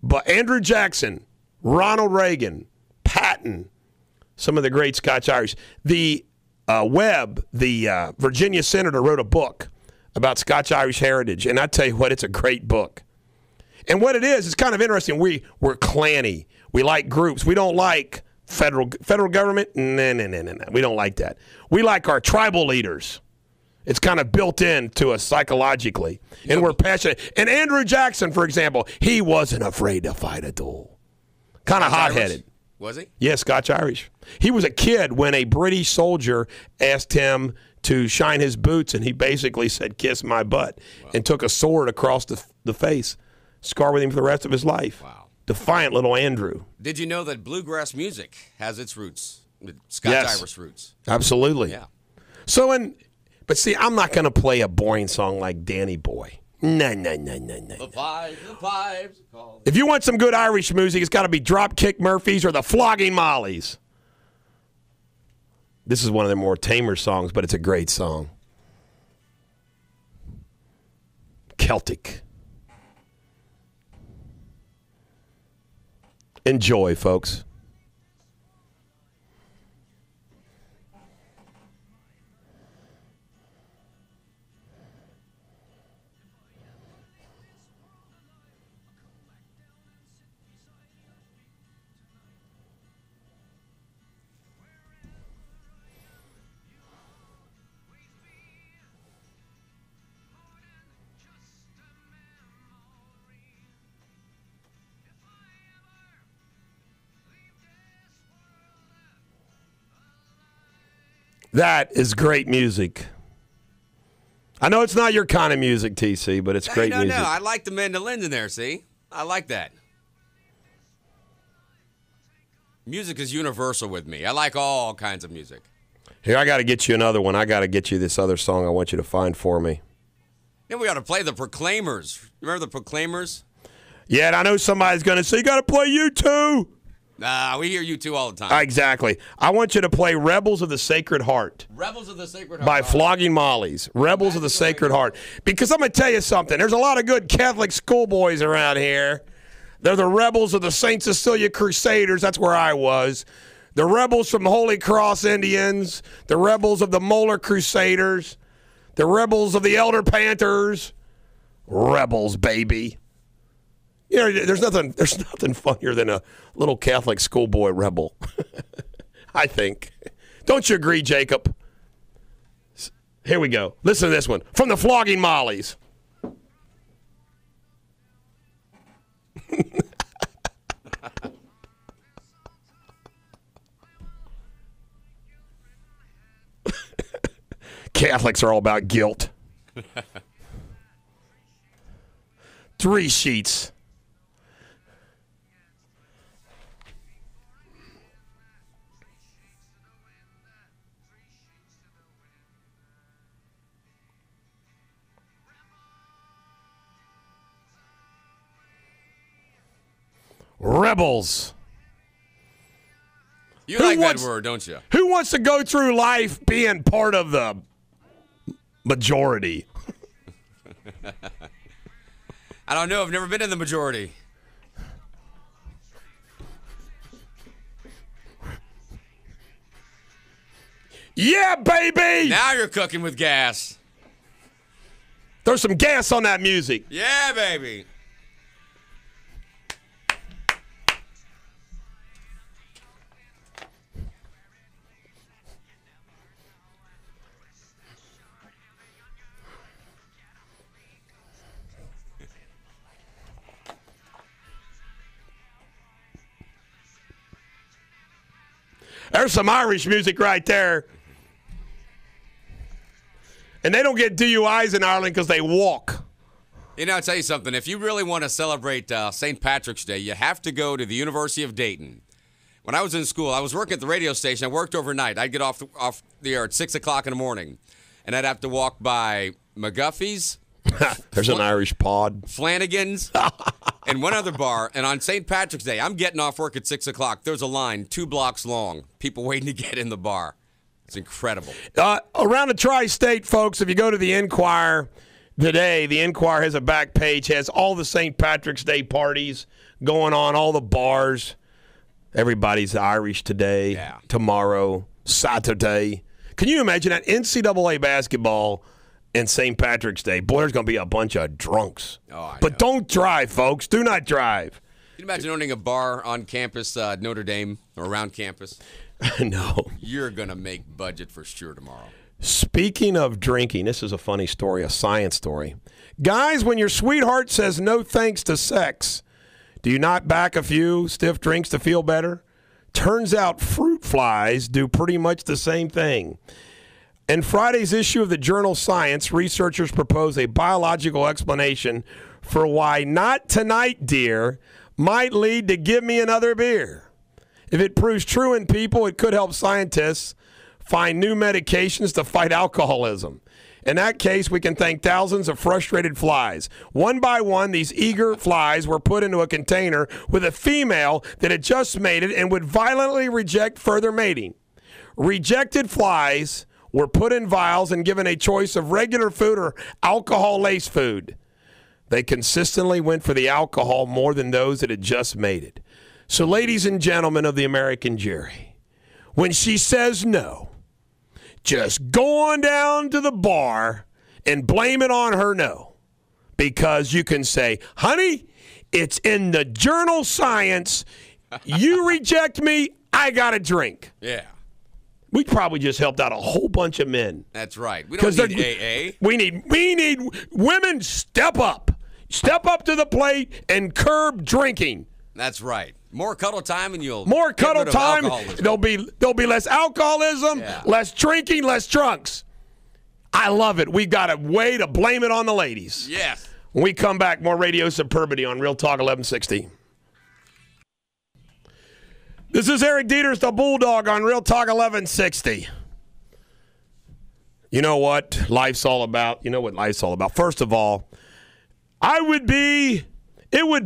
But Andrew Jackson, Ronald Reagan, Patton, some of the great Scotch-Irish. The Webb, the Virginia senator, wrote a book about Scotch-Irish heritage. And I tell you what, it's a great book. And what it is, it's kind of interesting. We're clanny. We like groups. We don't like federal government. No. We don't like that. We like our tribal leaders. It's kind of built into us psychologically. And we're passionate. And Andrew Jackson, for example, he wasn't afraid to fight a duel. Kind of hot-headed. Was he? Yeah, Scotch-Irish. He was a kid when a British soldier asked him to shine his boots, and he basically said, "Kiss my butt," and took a sword across the face. Scar with him for the rest of his life. Wow. Defiant little Andrew. Did you know that bluegrass music has its roots, Scotch-Irish roots? Absolutely. Yeah. But see, I'm not going to play a boring song like Danny Boy. No. The pipes. If you want some good Irish music, it's got to be Dropkick Murphys or the Flogging Mollies. This is one of their more tamer songs, but it's a great song. Celtic. Enjoy, folks. That is great music. I know it's not your kind of music, TC, but it's great music. No, I like the mandolins in there, see? I like that. Music is universal with me. I like all kinds of music. Here, I got to get you another one. I got to get you this other song I want you to find for me. Then we got to play the Proclaimers. Remember the Proclaimers? Yeah, and I know somebody's going to say, you got to play U2. We hear you two all the time. Exactly. I want you to play Rebels of the Sacred Heart. Rebels of the Sacred Heart. By Flogging Molly's. Rebels of the Sacred Heart. Because I'm going to tell you something. There's a lot of good Catholic schoolboys around here. They're the Rebels of the St. Cecilia Crusaders. That's where I was. The Rebels from Holy Cross Indians. The Rebels of the Molar Crusaders. The Rebels of the Elder Panthers. Rebels, baby. You know, there's nothing funnier than a little Catholic schoolboy rebel. I think. Don't you agree, Jacob? Here we go. Listen to this one. From the Flogging Mollies. Catholics are all about guilt. 3 sheets. Rebels. You like that word, don't you? Who wants to go through life being part of the majority? I don't know. I've never been in the majority. Yeah, baby! Now you're cooking with gas. There's some gas on that music. Yeah, baby. There's some Irish music right there. And they don't get DUIs in Ireland because they walk. You know, I'll tell you something. If you really want to celebrate St. Patrick's Day, you have to go to the University of Dayton. When I was in school, I was working at the radio station. I worked overnight. I'd get off the air at 6 o'clock in the morning, and I'd have to walk by McGuffey's. There's an Irish pod. Flanagan's. And one other bar. And on St. Patrick's Day, I'm getting off work at 6 o'clock. There's a line 2 blocks long. People waiting to get in the bar. It's incredible. Around the tri-state, folks, if you go to the Enquirer today, the Enquirer has a back page, has all the St. Patrick's Day parties going on, all the bars. Everybody's Irish today, tomorrow, Saturday. Can you imagine that? NCAA basketball and St. Patrick's Day. Boy, there's going to be a bunch of drunks. But don't drive, folks. Do not drive. Can you imagine owning a bar on campus, Notre Dame, or around campus? No. You're going to make budget for sure tomorrow. Speaking of drinking, this is a funny story, a science story. Guys, when your sweetheart says no thanks to sex, do you not back a few stiff drinks to feel better? Turns out fruit flies do pretty much the same thing. In Friday's issue of the journal Science, researchers propose a biological explanation for why "not tonight, dear" might lead to "give me another beer." If it proves true in people, it could help scientists find new medications to fight alcoholism. In that case, we can thank thousands of frustrated flies. One by one, these eager flies were put into a container with a female that had just mated and would violently reject further mating. Rejected flies were put in vials and given a choice of regular food or alcohol-laced food. They consistently went for the alcohol more than those that had just mated. So, ladies and gentlemen of the American jury, when she says no, just go on down to the bar and blame it on her no. Because you can say, honey, it's in the journal Science. You reject me, I got a drink. Yeah. We probably just helped out a whole bunch of men. That's right. We don't need AA. We need women step up. Step up to the plate and curb drinking. That's right. More cuddle time and you'll more cuddle get rid of time. alcoholism. There'll be less alcoholism, less drinking, less drunks. I love it. We've got a way to blame it on the ladies. Yes. When we come back, more Radio Superbity on Real Talk 1160. This is Eric Deters, the Bulldog, on Real Talk 1160. You know what life's all about? You know what life's all about? First of all, it would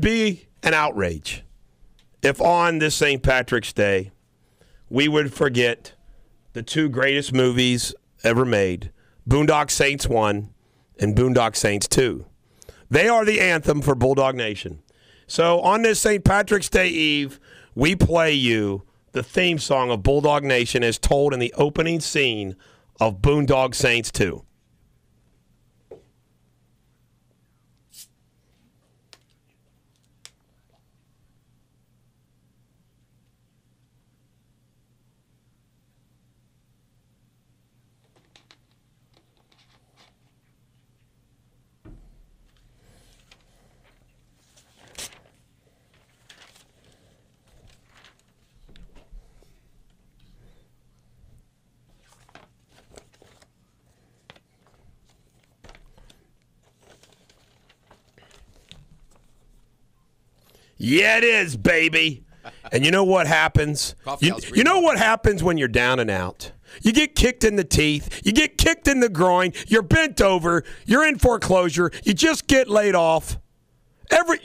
be an outrage if on this St. Patrick's Day we would forget the two greatest movies ever made, Boondock Saints 1 and Boondock Saints 2. They are the anthem for Bulldog Nation. So on this St. Patrick's Day Eve, we play you the theme song of Bulldog Nation as told in the opening scene of Boondock Saints 2. Yeah, it is, baby. And you know what happens? You know what happens when you're down and out? You get kicked in the teeth. You get kicked in the groin. You're bent over. You're in foreclosure. You just get laid off.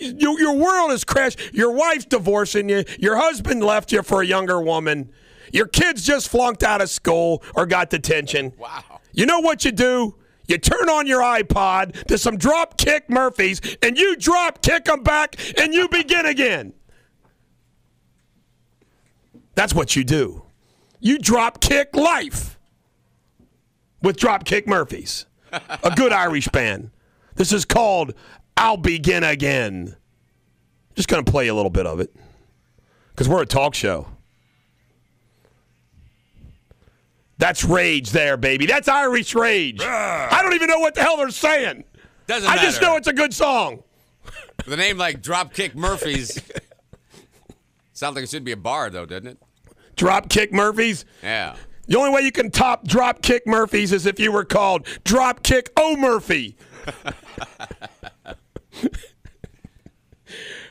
Your world has crashed. Your wife's divorcing you. Your husband left you for a younger woman. Your kids just flunked out of school or got detention. Wow. You know what you do? You turn on your iPod to some drop kick Murphys, and you drop kick them back, and you begin again. That's what you do. You drop kick life with Drop Kick Murphys, a good Irish band. This is called I'll Begin Again. Just going to play a little bit of it because we're a talk show. That's rage there, baby. That's Irish rage. I don't even know what the hell they're saying. Doesn't matter. I just know it's a good song. With a name like Dropkick Murphys. Sounds like it should be a bar, though, doesn't it? Dropkick Murphys? Yeah. The only way you can top Dropkick Murphys is if you were called Dropkick O'Murphy.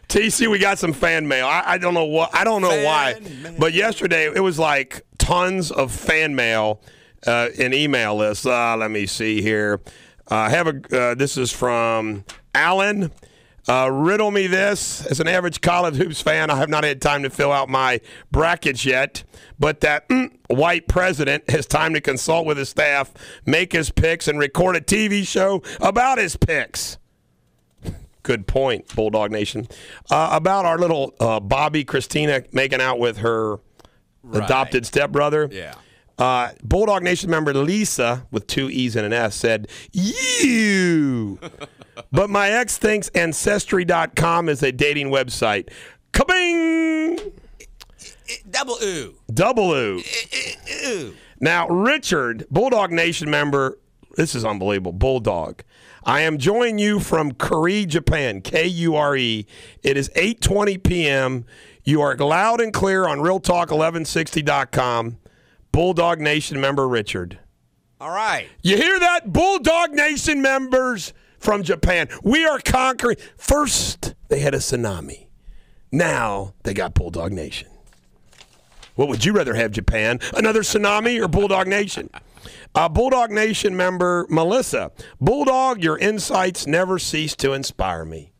TC, we got some fan mail. I don't know what. I don't know why. But yesterday it was like tons of fan mail in email lists. Let me see here. This is from Alan. Riddle me this. As an average college hoops fan, I have not had time to fill out my brackets yet. But that white president has time to consult with his staff, make his picks, and record a TV show about his picks. Good point, Bulldog Nation. About our little Bobby Christina making out with her adopted stepbrother. Yeah. Bulldog Nation member Lisa, with two E's and an S, said, "You." But my ex thinks Ancestry.com is a dating website. Kabing! Double ooh. Double ooh. Ooh. Now, Richard, Bulldog Nation member, this is unbelievable, Bulldog. I am joining you from Kure, Japan, Kure. It is 8:20 p.m. You are loud and clear on RealTalk1160.com. Bulldog Nation member Richard. All right. You hear that? Bulldog Nation members from Japan. We are conquering. First, they had a tsunami. Now, they got Bulldog Nation. What would you rather have, Japan? Another tsunami or Bulldog Nation? Bulldog Nation member Melissa. Bulldog, your insights never cease to inspire me.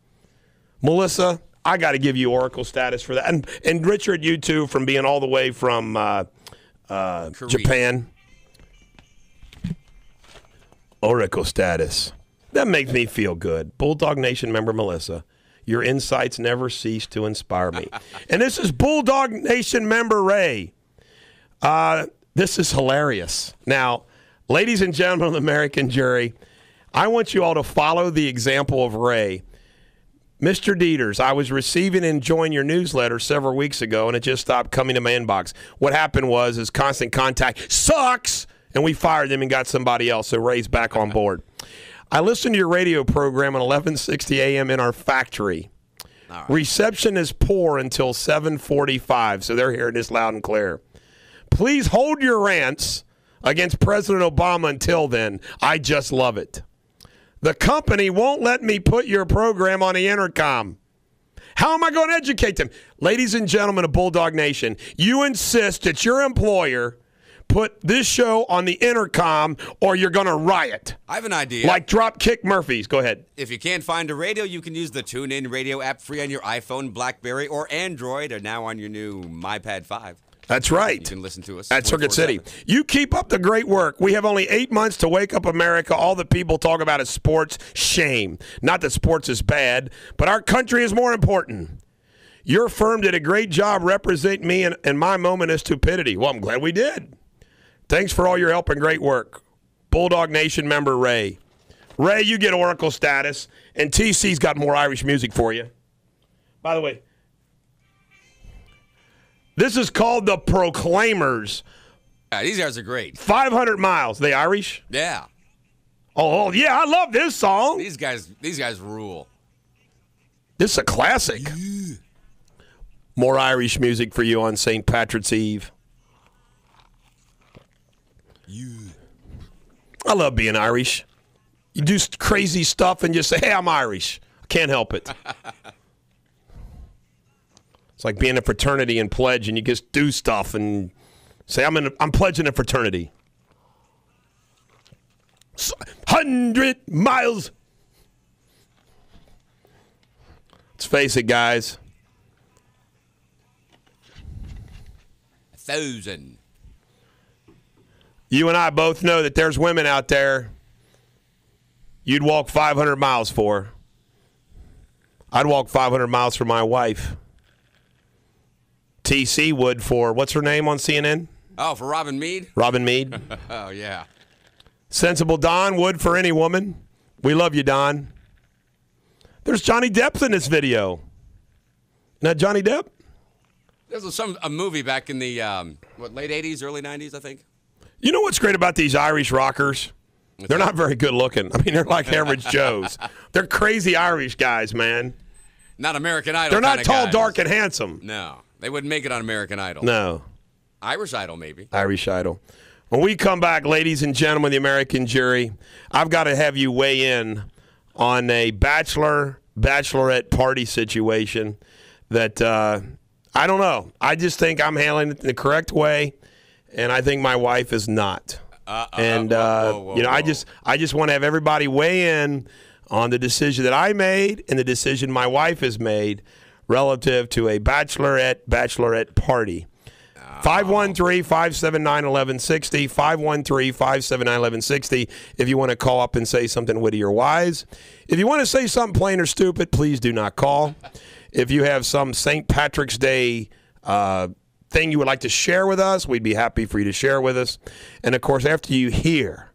Melissa, I got to give you Oracle status for that. And Richard, you too, from being all the way from Japan. Oracle status. That makes me feel good. Bulldog Nation member Melissa. Your insights never cease to inspire me. And this is Bulldog Nation member Ray. This is hilarious. Now, ladies and gentlemen of the American jury, I want you all to follow the example of Ray. Mr. Deters, I was receiving and enjoying your newsletter several weeks ago, and it just stopped coming to my inbox. What happened was his Constant Contact sucks, and we fired him and got somebody else, so Ray's back on board. I listened to your radio program at 11:60 a.m. in our factory. Right. Reception is poor until 7:45, so they're hearing this loud and clear. Please hold your rants against President Obama until then. I just love it. The company won't let me put your program on the intercom. How am I going to educate them? Ladies and gentlemen of Bulldog Nation, you insist that your employer put this show on the intercom or you're going to riot. I have an idea. Like Dropkick Murphys. Go ahead. If you can't find a radio, you can use the TuneIn Radio app, free on your iPhone, BlackBerry, or Android, or now on your new MyPad 5. That's right. You can listen to us at Circuit City. 24/7. You keep up the great work. We have only 8 months to wake up America. All the people talk about is sports. Shame. Not that sports is bad, but our country is more important. Your firm did a great job representing me in my moment of stupidity. Well, I'm glad we did. Thanks for all your help and great work. Bulldog Nation member Ray. Ray, you get Oracle status, and TC's got more Irish music for you. By the way, this is called the Proclaimers. Yeah, these guys are great. 500 miles. They Irish? Yeah. Oh, yeah, I love this song. These guys rule. This is a classic. Yeah. More Irish music for you on St. Patrick's Eve. Yeah. I love being Irish. You do crazy stuff and just say, hey, I'm Irish. I can't help it. It's like being a fraternity and pledge, and you just do stuff and say, I'm pledging a fraternity. 100 miles. Let's face it, guys. 1,000. You and I both know that there's women out there you'd walk 500 miles for. I'd walk 500 miles for my wife. TC would for, what's her name on CNN? Oh, for Robin Meade? Robin Meade. Oh, yeah. Sensible Don would for any woman. We love you, Don. There's Johnny Depp in this video. Isn't that Johnny Depp? There was a movie back in the, late 80s, early 90s, I think. You know what's great about these Irish rockers? They're not very good looking. I mean, they're like average Joes. They're crazy Irish guys, man. Not American Idol. They're not tall, guys. dark, and handsome. No. They wouldn't make it on American Idol. No. Irish Idol, maybe. Irish Idol. When we come back, ladies and gentlemen, the American jury, I've got to have you weigh in on a bachelorette party situation that I don't know. I just think I'm handling it in the correct way, and I think my wife is not. Whoa. I just want to have everybody weigh in on the decision that I made and the decision my wife has made relative to a bachelorette party. 513-579-1160, 513-579-1160 if you want to call up and say something witty or wise. If you want to say something plain or stupid, please do not call. If you have some St. Patrick's Day thing you would like to share with us, we'd be happy for you to share with us. And, of course, after you hear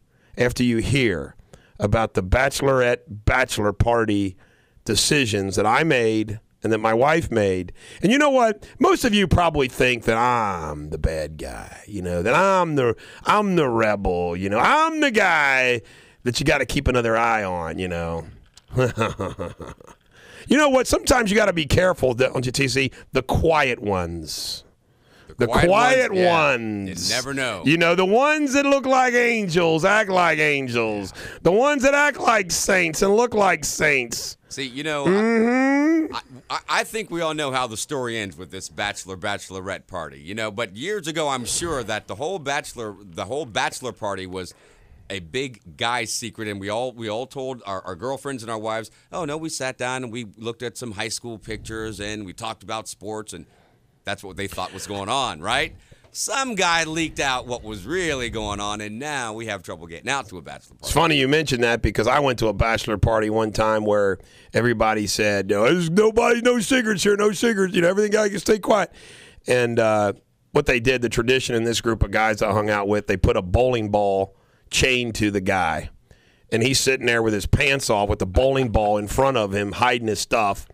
about the bachelor party decisions that I made and that my wife made. And you know what? Most of you probably think that I'm the bad guy, that I'm the rebel, I'm the guy that you got to keep another eye on, You know what? Sometimes you got to be careful, don't you, TC? The quiet ones. The quiet ones. You never know. The ones that look like angels, act like angels. The ones that act like saints and look like saints. See, Mm-hmm. I think we all know how the story ends with this bachelorette party, But years ago, I'm sure that the whole bachelor party was a big guy's secret, and we all told our girlfriends and our wives, oh, no, we sat down and we looked at some high school pictures and we talked about sports, and that's what they thought was going on, right? Some guy leaked out what was really going on, and now we have trouble getting out to a bachelor party. It's funny you mentioned that because I went to a bachelor party one time where everybody said, no, there's no secrets here, no secrets. Everything guy can stay quiet. And what they did, the tradition in this group of guys I hung out with, they put a bowling ball chained to the guy. And he's sitting there with his pants off with the bowling ball in front of him, hiding his stuff.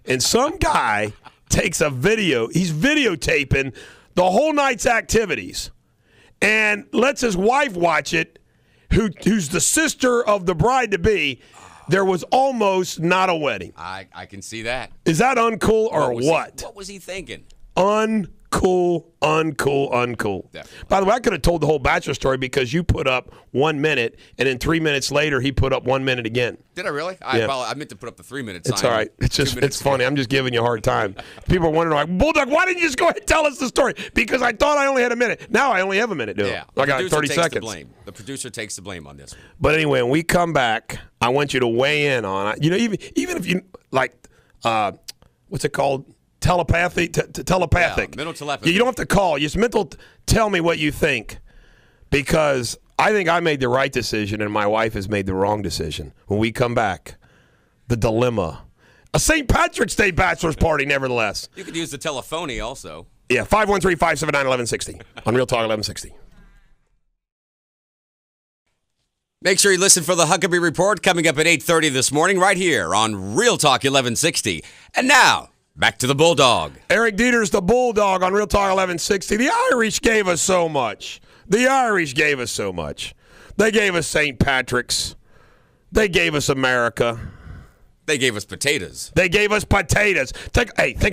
And some guy takes a video. He's videotaping the whole night's activities and lets his wife watch it, who's the sister of the bride-to-be. There was almost not a wedding. I can see that. Is that uncool or what? What was he thinking? Uncool. uncool. Definitely. By the way, I could have told the whole Bachelor story because you put up 1 minute, and then 3 minutes later, he put up 1 minute again. Did I really? Yeah. I meant to put up the 3 minutes. It's all right. It's funny. I'm just giving you a hard time. People are wondering, like, Bulldog, why didn't you just go ahead and tell us the story? Because I thought I only had a minute. Now I only have a minute, dude. Yeah. I got like 30 seconds. The producer takes the blame on this one. But anyway, when we come back, I want you to weigh in on it. You know, even if you, like, what's it called? Telepathic. Yeah, mental telepathy. You don't have to call. Just tell me what you think. Because I think I made the right decision and my wife has made the wrong decision. When we come back, the dilemma. A St. Patrick's Day bachelor's party, nevertheless. You could use the telephony also. Yeah, 513-579-1160 on Real Talk 1160. Make sure you listen for the Huckabee Report coming up at 8:30 this morning right here on Real Talk 1160. And now, back to the Bulldog. Eric Deters, the Bulldog on Real Talk 1160. The Irish gave us so much. They gave us St. Patrick's. They gave us America. They gave us potatoes. Think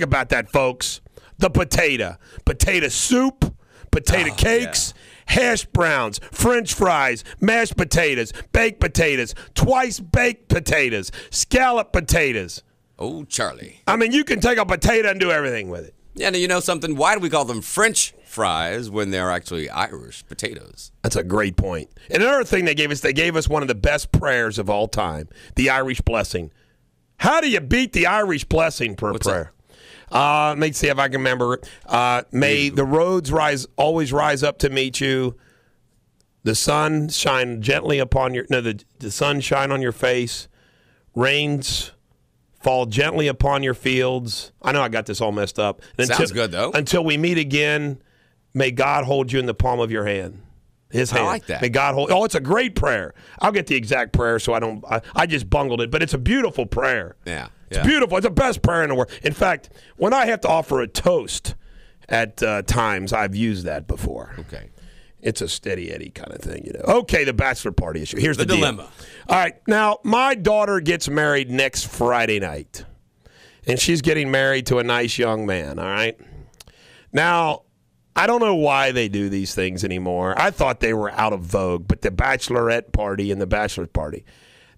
about that, folks. The potato soup, potato cakes, hash browns, French fries, mashed potatoes, baked potatoes, twice baked potatoes, scallop potatoes. Oh, Charlie. I mean, you can take a potato and do everything with it. Yeah, now you know something? Why do we call them French fries when they're actually Irish potatoes? That's a great point. And another thing they gave us one of the best prayers of all time, the Irish blessing. How do you beat the Irish blessing per prayer? Let me see if I can remember it. May the roads always rise up to meet you. The sun shine gently upon the sun shine on your face. Rains fall gently upon your fields. I know I got this all messed up. Sounds good, though. Until we meet again, may God hold you in the palm of your hand. His hand. I like that. May God hold. Oh, it's a great prayer. I'll get the exact prayer so I just bungled it, but it's a beautiful prayer. Yeah. It's beautiful. It's the best prayer in the world. In fact, when I have to offer a toast at times, I've used that before. Okay. It's a steady Eddie kind of thing, you know. Okay, the bachelor party issue. Here's the dilemma. Deal. All right, now my daughter gets married next Friday night, and she's getting married to a nice young man, all right? Now, I don't know why they do these things anymore. I thought they were out of vogue, but the bachelorette party and the bachelor's party.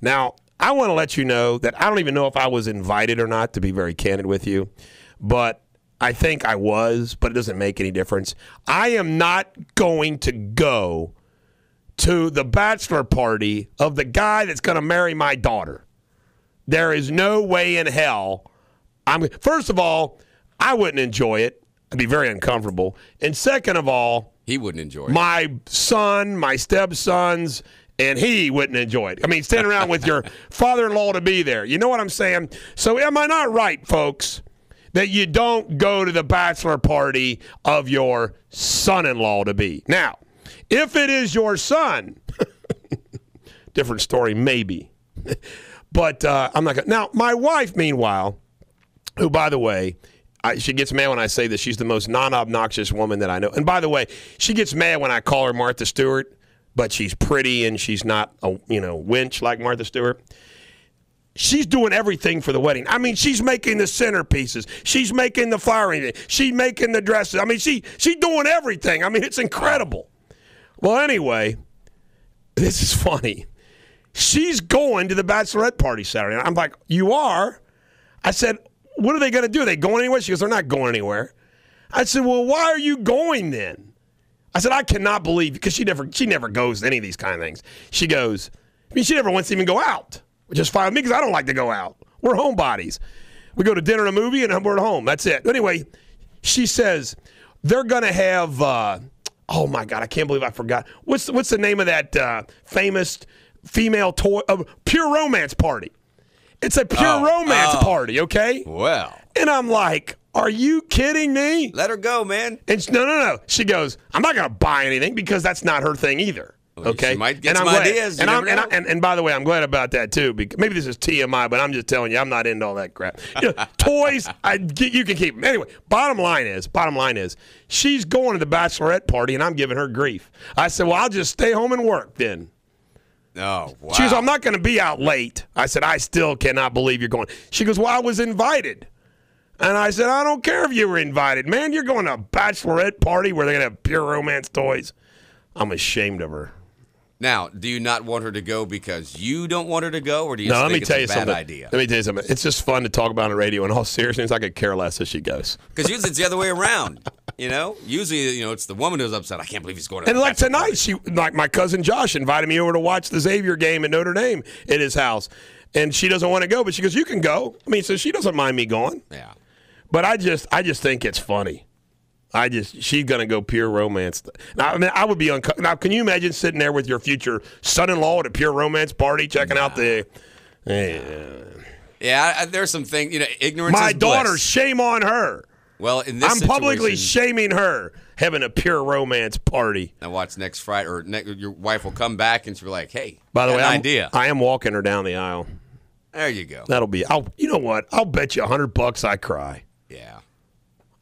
Now, I want to let you know that I don't even know if I was invited or not, to be very candid with you, but I think I was, but it doesn't make any difference. I am not going to go to the bachelor party of the guy that's going to marry my daughter. There is no way in hell. First of all, I wouldn't enjoy it. I'd be very uncomfortable. And second of all, he wouldn't enjoy it. My son, my stepsons, and he wouldn't enjoy it. I mean, standing around with your father-in-law to be there. You know what I'm saying? So am I not right, folks, that you don't go to the bachelor party of your son-in-law to be? Now, if it is your son, different story maybe. But I'm not going to. Now, my wife, meanwhile, who, by the way, she gets mad when I say this. She's the most non-obnoxious woman that I know. And by the way, she gets mad when I call her Martha Stewart, but she's pretty and she's not a wench like Martha Stewart. She's doing everything for the wedding. I mean, she's making the centerpieces. She's making the flowering. She's making the dresses. I mean, she's doing everything. I mean, it's incredible. Well, anyway, this is funny. She's going to the bachelorette party Saturday. I'm like, you are? I said, what are they going to do? Are they going anywhere? She goes, they're not going anywhere. I said, well, why are you going then? I said, I cannot believe, because she never goes to any of these kind of things. She goes, I mean, she never wants to even go out, which is fine with me because I don't like to go out. We're homebodies. We go to dinner and a movie, and we're at home. That's it. Anyway, she says they're going to have, oh, my God, I can't believe I forgot. What's the name of that famous female toy, pure romance party? It's a pure romance party, okay? Well. And I'm like, are you kidding me? Let her go, man. And no. She goes, I'm not going to buy anything because that's not her thing either. Okay, she might get some ideas. And by the way, I'm glad about that too. Because maybe this is TMI, but I'm just telling you, I'm not into all that crap. Toys, you can keep them. Anyway, bottom line is, she's going to the bachelorette party, and I'm giving her grief. I said, well, I'll just stay home and work then. Oh, wow. She goes, I'm not going to be out late. I said, I still cannot believe you're going. She goes, well, I was invited. And I said, I don't care if you were invited. Man, you're going to a bachelorette party where they're going to have pure romance toys. I'm ashamed of her. Now, do you not want her to go because you don't want her to go, or do you No, just let me think tell it's you a bad something. idea? Let me tell you something. It's just fun to talk about on the radio. In all seriousness, I could care less if she goes. Because usually it's the other way around. Usually, it's the woman who's upset. I can't believe he's going to. And that like bachelor tonight, like my cousin Josh invited me over to watch the Xavier game at Notre Dame at his house, and she doesn't want to go, but she goes, "You can go." I mean, so she doesn't mind me going. Yeah. But I just think it's funny. She's gonna go pure romance. Now, I mean, I would be now. Can you imagine sitting there with your future son-in-law at a pure romance party, checking out the? Yeah, there's some things. Ignorance. My is daughter, bliss. shame on her. Well, in this I'm publicly situation- shaming her having a pure romance party. Now watch next Friday, or your wife will come back and she'll be like, "Hey, By the got way, an I'm, idea." I am walking her down the aisle. There you go. That'll be. You know what? I'll bet you $100 I cry. Yeah.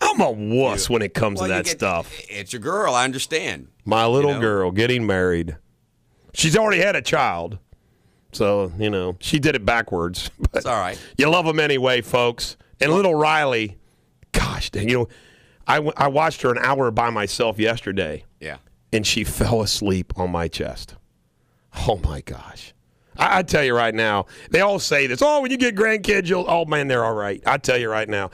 I'm a wuss when it comes to that stuff. It's your girl. I understand. My little girl getting married. She's already had a child. So, she did it backwards. But It's all right. You love them anyway, folks. And little Riley, gosh dang, I watched her an hour by myself yesterday. Yeah. And she fell asleep on my chest. Oh, my gosh. I tell you right now, they all say this. Oh, when you get grandkids, man, they're all right. I tell you right now.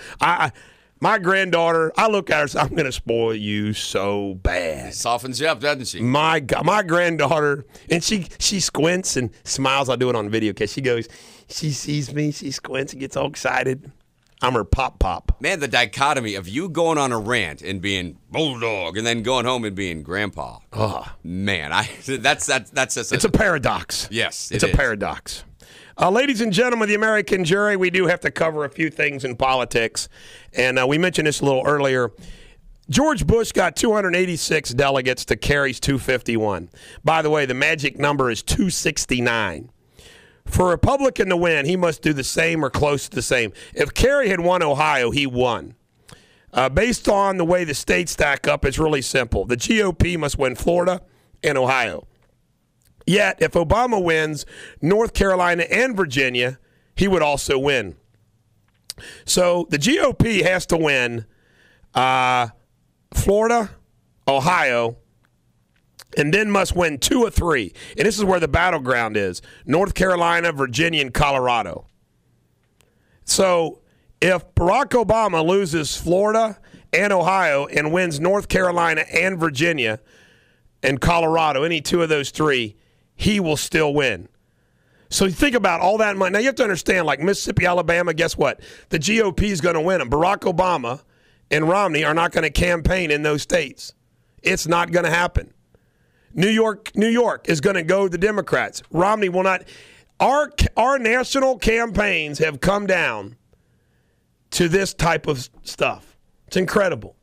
My granddaughter, I look at her and say, I'm going to spoil you so bad. Softens you up, doesn't she? My God, my granddaughter, and she squints and smiles. I'll do it on video because she goes, she sees me, she squints and gets all excited. I'm her pop. Man, the dichotomy of you going on a rant and being Bulldog and then going home and being Grandpa. Oh. Man, that's just It's a paradox. Yes, it's a paradox. Ladies and gentlemen of the American jury, we do have to cover a few things in politics. And we mentioned this a little earlier. George Bush got 286 delegates to Kerry's 251. By the way, the magic number is 269. For a Republican to win, he must do the same or close to the same. If Kerry had won Ohio, he won. Based on the way the states stack up, it's really simple. The GOP must win Florida and Ohio. Yet, if Obama wins North Carolina and Virginia, he would also win. So the GOP has to win Florida, Ohio, and then must win 2 or 3. And this is where the battleground is: North Carolina, Virginia, and Colorado. So if Barack Obama loses Florida and Ohio and wins North Carolina and Virginia and Colorado, any 2 of those 3, he will still win. So you think about all that money. Now you have to understand, like Mississippi, Alabama, guess what? The GOP is going to win them. Barack Obama and Romney are not going to campaign in those states. It's not going to happen. New York is going to go to the Democrats. Romney will not. Our national campaigns have come down to this type of stuff. It's incredible.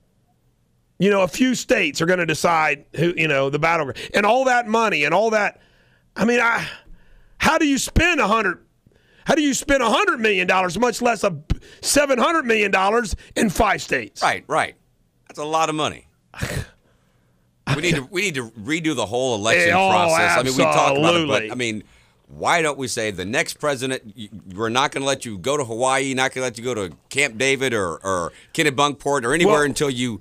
A few states are going to decide who, the battleground. And all that money and all that. I mean, how do you spend $100 million, much less $700 million in 5 states? Right. That's a lot of money. We need to redo the whole election process. I mean, we talk about it, but I mean, why don't we say the next president? We're not going to let you go to Hawaii, not going to let you go to Camp David or Kennebunkport or anywhere until you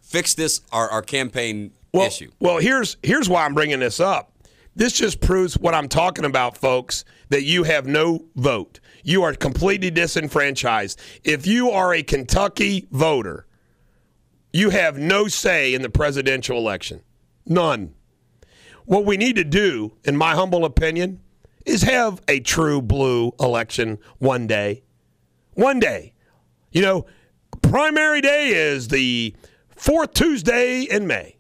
fix this our campaign issue. Well, here's why I'm bringing this up. This just proves what I'm talking about, folks, that you have no vote. You are completely disenfranchised. If you are a Kentucky voter, you have no say in the presidential election. None. What we need to do, in my humble opinion, is have a true blue election one day. One day. Primary day is the 4th Tuesday in May.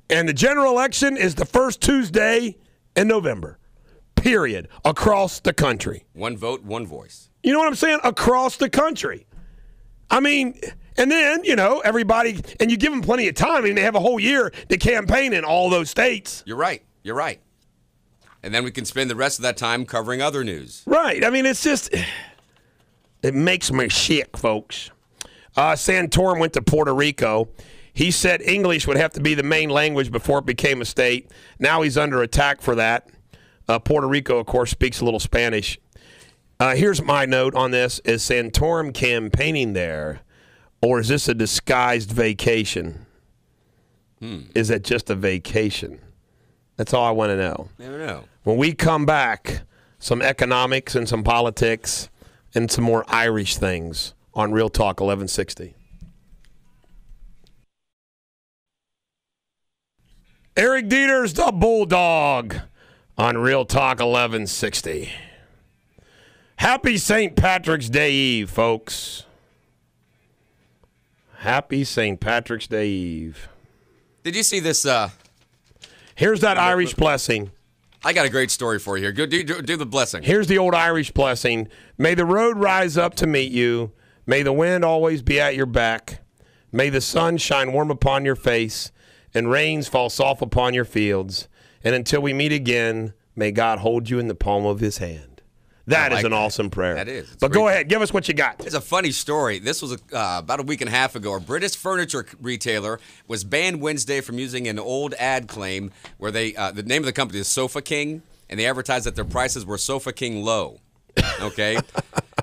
And the general election is the first Tuesday in November, period, across the country. One vote, one voice. You know what I'm saying? Across the country. I mean, and then, everybody, and you give them plenty of time. I mean, they have a whole year to campaign in all those states. You're right. And then we can spend the rest of that time covering other news. Right. I mean, it's just, it makes me sick, folks. Santorum went to Puerto Rico. He said English would have to be the main language before it became a state. Now he's under attack for that. Puerto Rico, of course, speaks a little Spanish. Here's my note on this. Is Santorum campaigning there, or is this a disguised vacation? Is it just a vacation? That's all I want to know. Never know. When we come back, some economics and some politics and some more Irish things on Real Talk 1160. Eric Deters, the Bulldog, on Real Talk 1160. Happy St. Patrick's Day Eve, folks. Happy St. Patrick's Day Eve. Did you see this? Here's that Irish blessing. I got a great story for you here. Go do the blessing. Here's the old Irish blessing. May the road rise up to meet you. May the wind always be at your back. May the sun shine warm upon your face and rains fall soft upon your fields. And until we meet again, may God hold you in the palm of his hand. That is an awesome prayer. That is. But go ahead. Give us what you got. It's a funny story. This was about a week and a half ago. A British furniture retailer was banned Wednesday from using an old ad claim where they the name of the company is Sofa King, and they advertised that their prices were Sofa King low. Okay?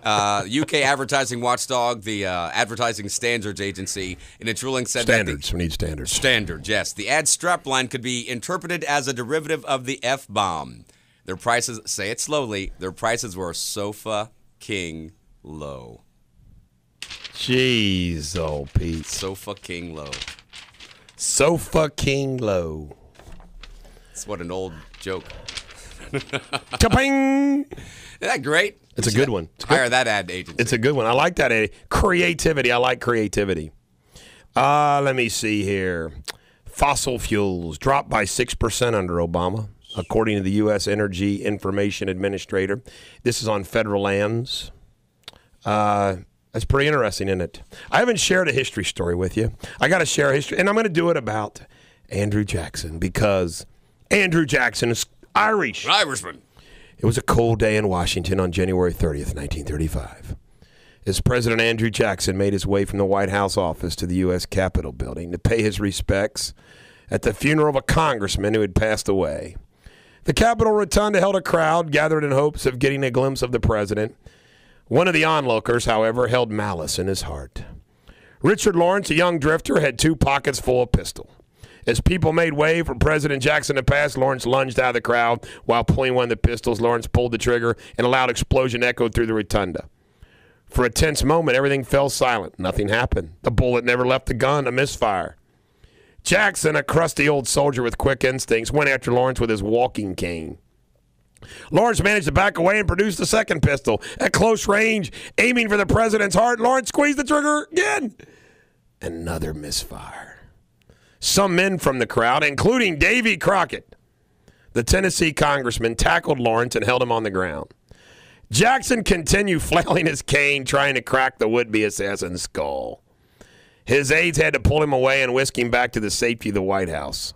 UK advertising watchdog, the Advertising Standards Agency, in its ruling said Standards. We need standards. Standards, yes. The ad strapline could be interpreted as a derivative of the F-bomb. Their prices, say it slowly, their prices were Sofa King low. Jeez, old Pete. Sofa King low. Sofa King low. That's what an old joke. Cha-ping! Isn't that great? It's a good one. Hire that ad agency. It's a good one. I like that. Creativity. I like creativity. Let me see here. Fossil fuels dropped by 6% under Obama, according to the U.S. Energy Information Administrator. This is on federal lands. That's pretty interesting, isn't it? I haven't shared a history story with you. I got to share a history, and I'm going to do it about Andrew Jackson because Andrew Jackson is Irish. An Irishman. It was a cold day in Washington on January 30th, 1935. As President Andrew Jackson made his way from the White House office to the U.S. Capitol building to pay his respects at the funeral of a congressman who had passed away. The Capitol Rotunda held a crowd gathered in hopes of getting a glimpse of the president. One of the onlookers, however, held malice in his heart. Richard Lawrence, a young drifter, had 2 pockets full of pistol. As people made way for President Jackson to pass, Lawrence lunged out of the crowd. While pulling one of the pistols, Lawrence pulled the trigger, and a loud explosion echoed through the rotunda. For a tense moment, everything fell silent. Nothing happened. The bullet never left the gun, a misfire. Jackson, a crusty old soldier with quick instincts, went after Lawrence with his walking cane. Lawrence managed to back away and produce the second pistol. At close range, aiming for the president's heart, Lawrence squeezed the trigger again. Another misfire. Some men from the crowd, including Davy Crockett, the Tennessee congressman, tackled Lawrence and held him on the ground. Jackson continued flailing his cane, trying to crack the would-be assassin's skull. His aides had to pull him away and whisk him back to the safety of the White House.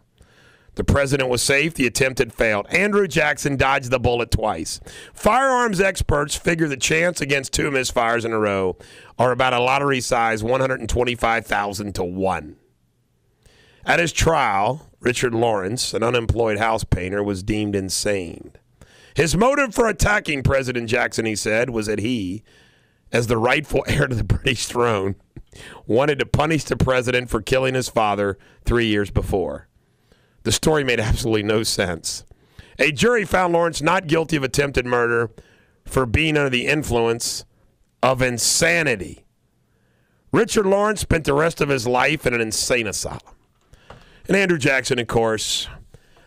The president was safe. The attempt had failed. Andrew Jackson dodged the bullet twice. Firearms experts figure the chance against 2 misfires in a row are about a lottery size 125,000 to 1. At his trial, Richard Lawrence, an unemployed house painter, was deemed insane. His motive for attacking President Jackson, he said, was that he, as the rightful heir to the British throne, wanted to punish the president for killing his father 3 years before. The story made absolutely no sense. A jury found Lawrence not guilty of attempted murder for being under the influence of insanity. Richard Lawrence spent the rest of his life in an insane asylum. And Andrew Jackson, of course,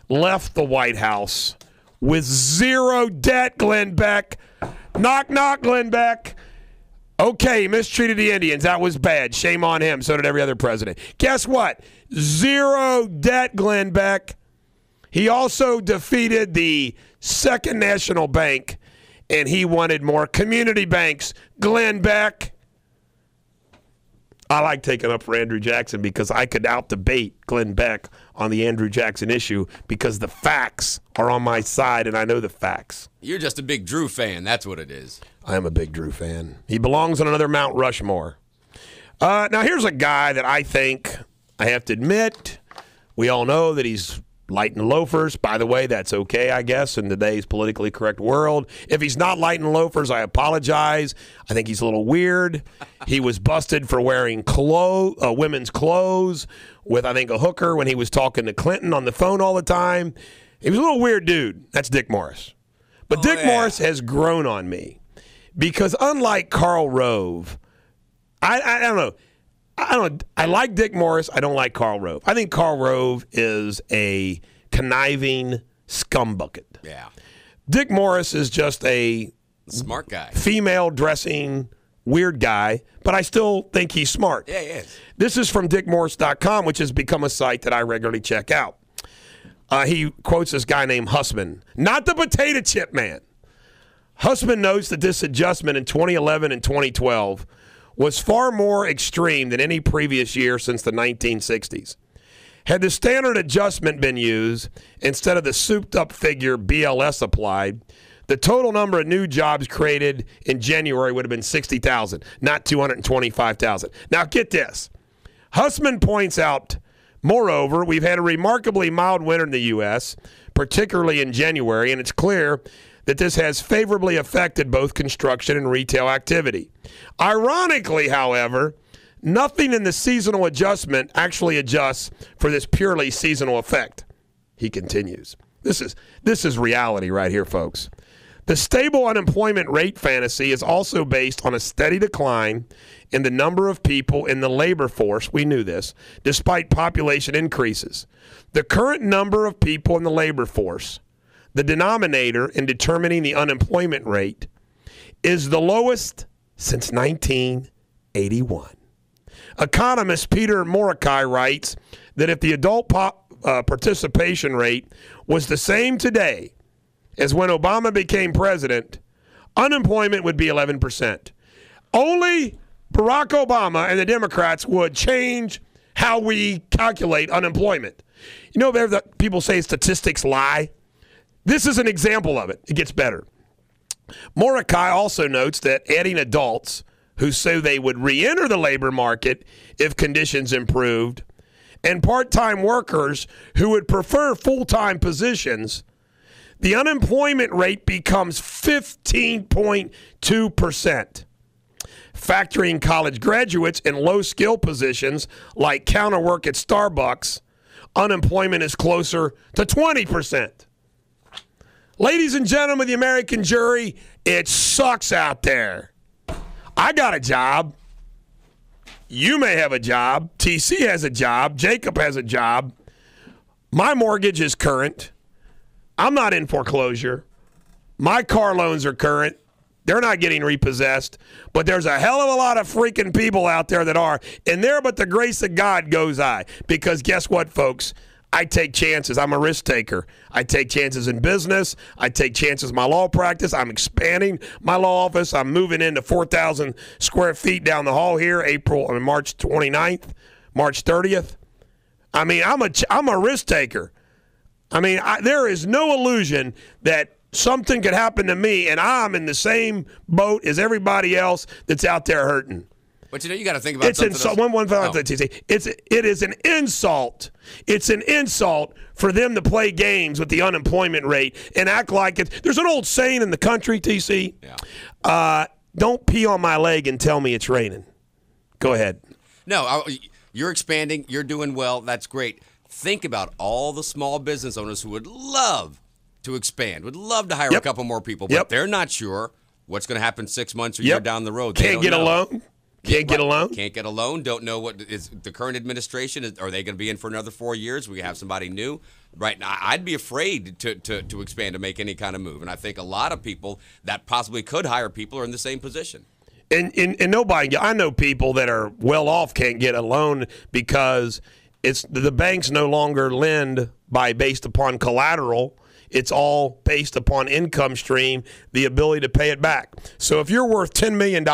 left the White House with 0 debt, Glenn Beck. Knock, knock, Glenn Beck. Okay, mistreated the Indians. That was bad. Shame on him. So did every other president. Guess what? 0 debt, Glenn Beck. He also defeated the Second National Bank, and he wanted more community banks. Glenn Beck. I like taking up for Andrew Jackson because I could out-debate Glenn Beck on the Andrew Jackson issue because the facts are on my side, and I know the facts. You're just a big Drew fan. That's what it is. I am a big Drew fan. He belongs on another Mount Rushmore. Now, here's a guy that I think, I have to admit, we all know that he's lighting loafers. By the way, that's okay, I guess, in today's politically correct world. If he's not lighting loafers, I apologize. I think he's a little weird. He was busted for wearing women's clothes with, I think, a hooker when he was talking to Clinton on the phone all the time. He was a little weird dude. That's Dick Morris. But Dick Morris has grown on me because unlike Karl Rove, I don't know. I like Dick Morris. I don't like Karl Rove. I think Karl Rove is a conniving scumbucket. Yeah. Dick Morris is just a smart guy, female dressing weird guy, but I still think he's smart. Yeah, he is. This is from dickmorris.com, which has become a site that I regularly check out. He quotes this guy named Hussman, not the potato chip man. Hussman notes that this adjustment in 2011 and 2012 was far more extreme than any previous year since the 1960s. Had the standard adjustment been used instead of the souped-up figure BLS applied, the total number of new jobs created in January would have been 60,000, not 225,000. Now get this. Hussman points out, moreover, we've had a remarkably mild winter in the U.S., particularly in January, and it's clear that this has favorably affected both construction and retail activity. Ironically, however, nothing in the seasonal adjustment actually adjusts for this purely seasonal effect. He continues. This is reality right here, folks. The stable unemployment rate fantasy is also based on a steady decline in the number of people in the labor force, we knew this, despite population increases. The current number of people in the labor force, the denominator in determining the unemployment rate, is the lowest since 1981. Economist Peter Morokai writes that if the adult participation rate was the same today as when Obama became president, unemployment would be 11%. Only Barack Obama and the Democrats would change how we calculate unemployment. You know, people say statistics lie. This is an example of it. It gets better. Morokai also notes that adding adults who say they would re-enter the labor market if conditions improved, and part-time workers who would prefer full-time positions, the unemployment rate becomes 15.2%. Factoring college graduates in low-skill positions like counter work at Starbucks, unemployment is closer to 20%. Ladies and gentlemen of the American jury, it sucks out there. I got a job. You may have a job. TC has a job. Jacob has a job. My mortgage is current. I'm not in foreclosure. My car loans are current. They're not getting repossessed. But there's a hell of a lot of freaking people out there that are. And there but the grace of God goes I. Because guess what, folks? I take chances. I'm a risk taker. I take chances in business. I take chances in my law practice. I'm expanding my law office. I'm moving into 4,000 square feet down the hall here, March 29th, March 30th. I mean, I'm a risk taker. I mean, there is no illusion that something could happen to me and I'm in the same boat as everybody else that's out there hurting. But you got to think about it is an insult. It's an insult for them to play games with the unemployment rate and act like it. There's an old saying in the country, TC. Yeah. Don't pee on my leg and tell me it's raining. Go ahead. No, you're expanding. You're doing well. That's great. Think about all the small business owners who would love to expand, would love to hire a couple more people, but they're not sure what's going to happen 6 months or a year down the road. Can't get a loan. Can't get a loan. Can't get a loan. Don't know what is the current administration. Are they going to be in for another 4 years? We have somebody new. Right now, I'd be afraid to expand, to make any kind of move. And I think a lot of people that possibly could hire people are in the same position. And nobody, I know people that are well off can't get a loan because it's the banks no longer lend based upon collateral. It's all based upon income stream, the ability to pay it back. So if you're worth $10 million,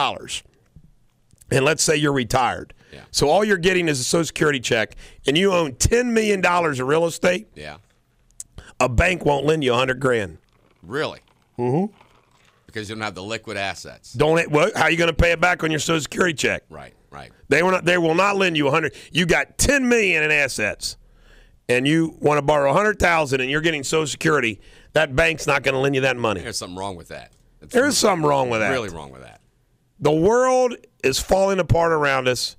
and let's say you're retired, so all you're getting is a Social Security check, and you own $10 million of real estate, a bank won't lend you $100,000. Really? Mm-hmm. Because you don't have the liquid assets. How are you going to pay it back on your Social Security check? Right. They will not lend you $100. You got $10 million in assets, and you want to borrow $100,000 and you're getting Social Security, that bank's not going to lend you that money. There's something wrong with that. There's something wrong with that. Really wrong with that. The world is falling apart around us.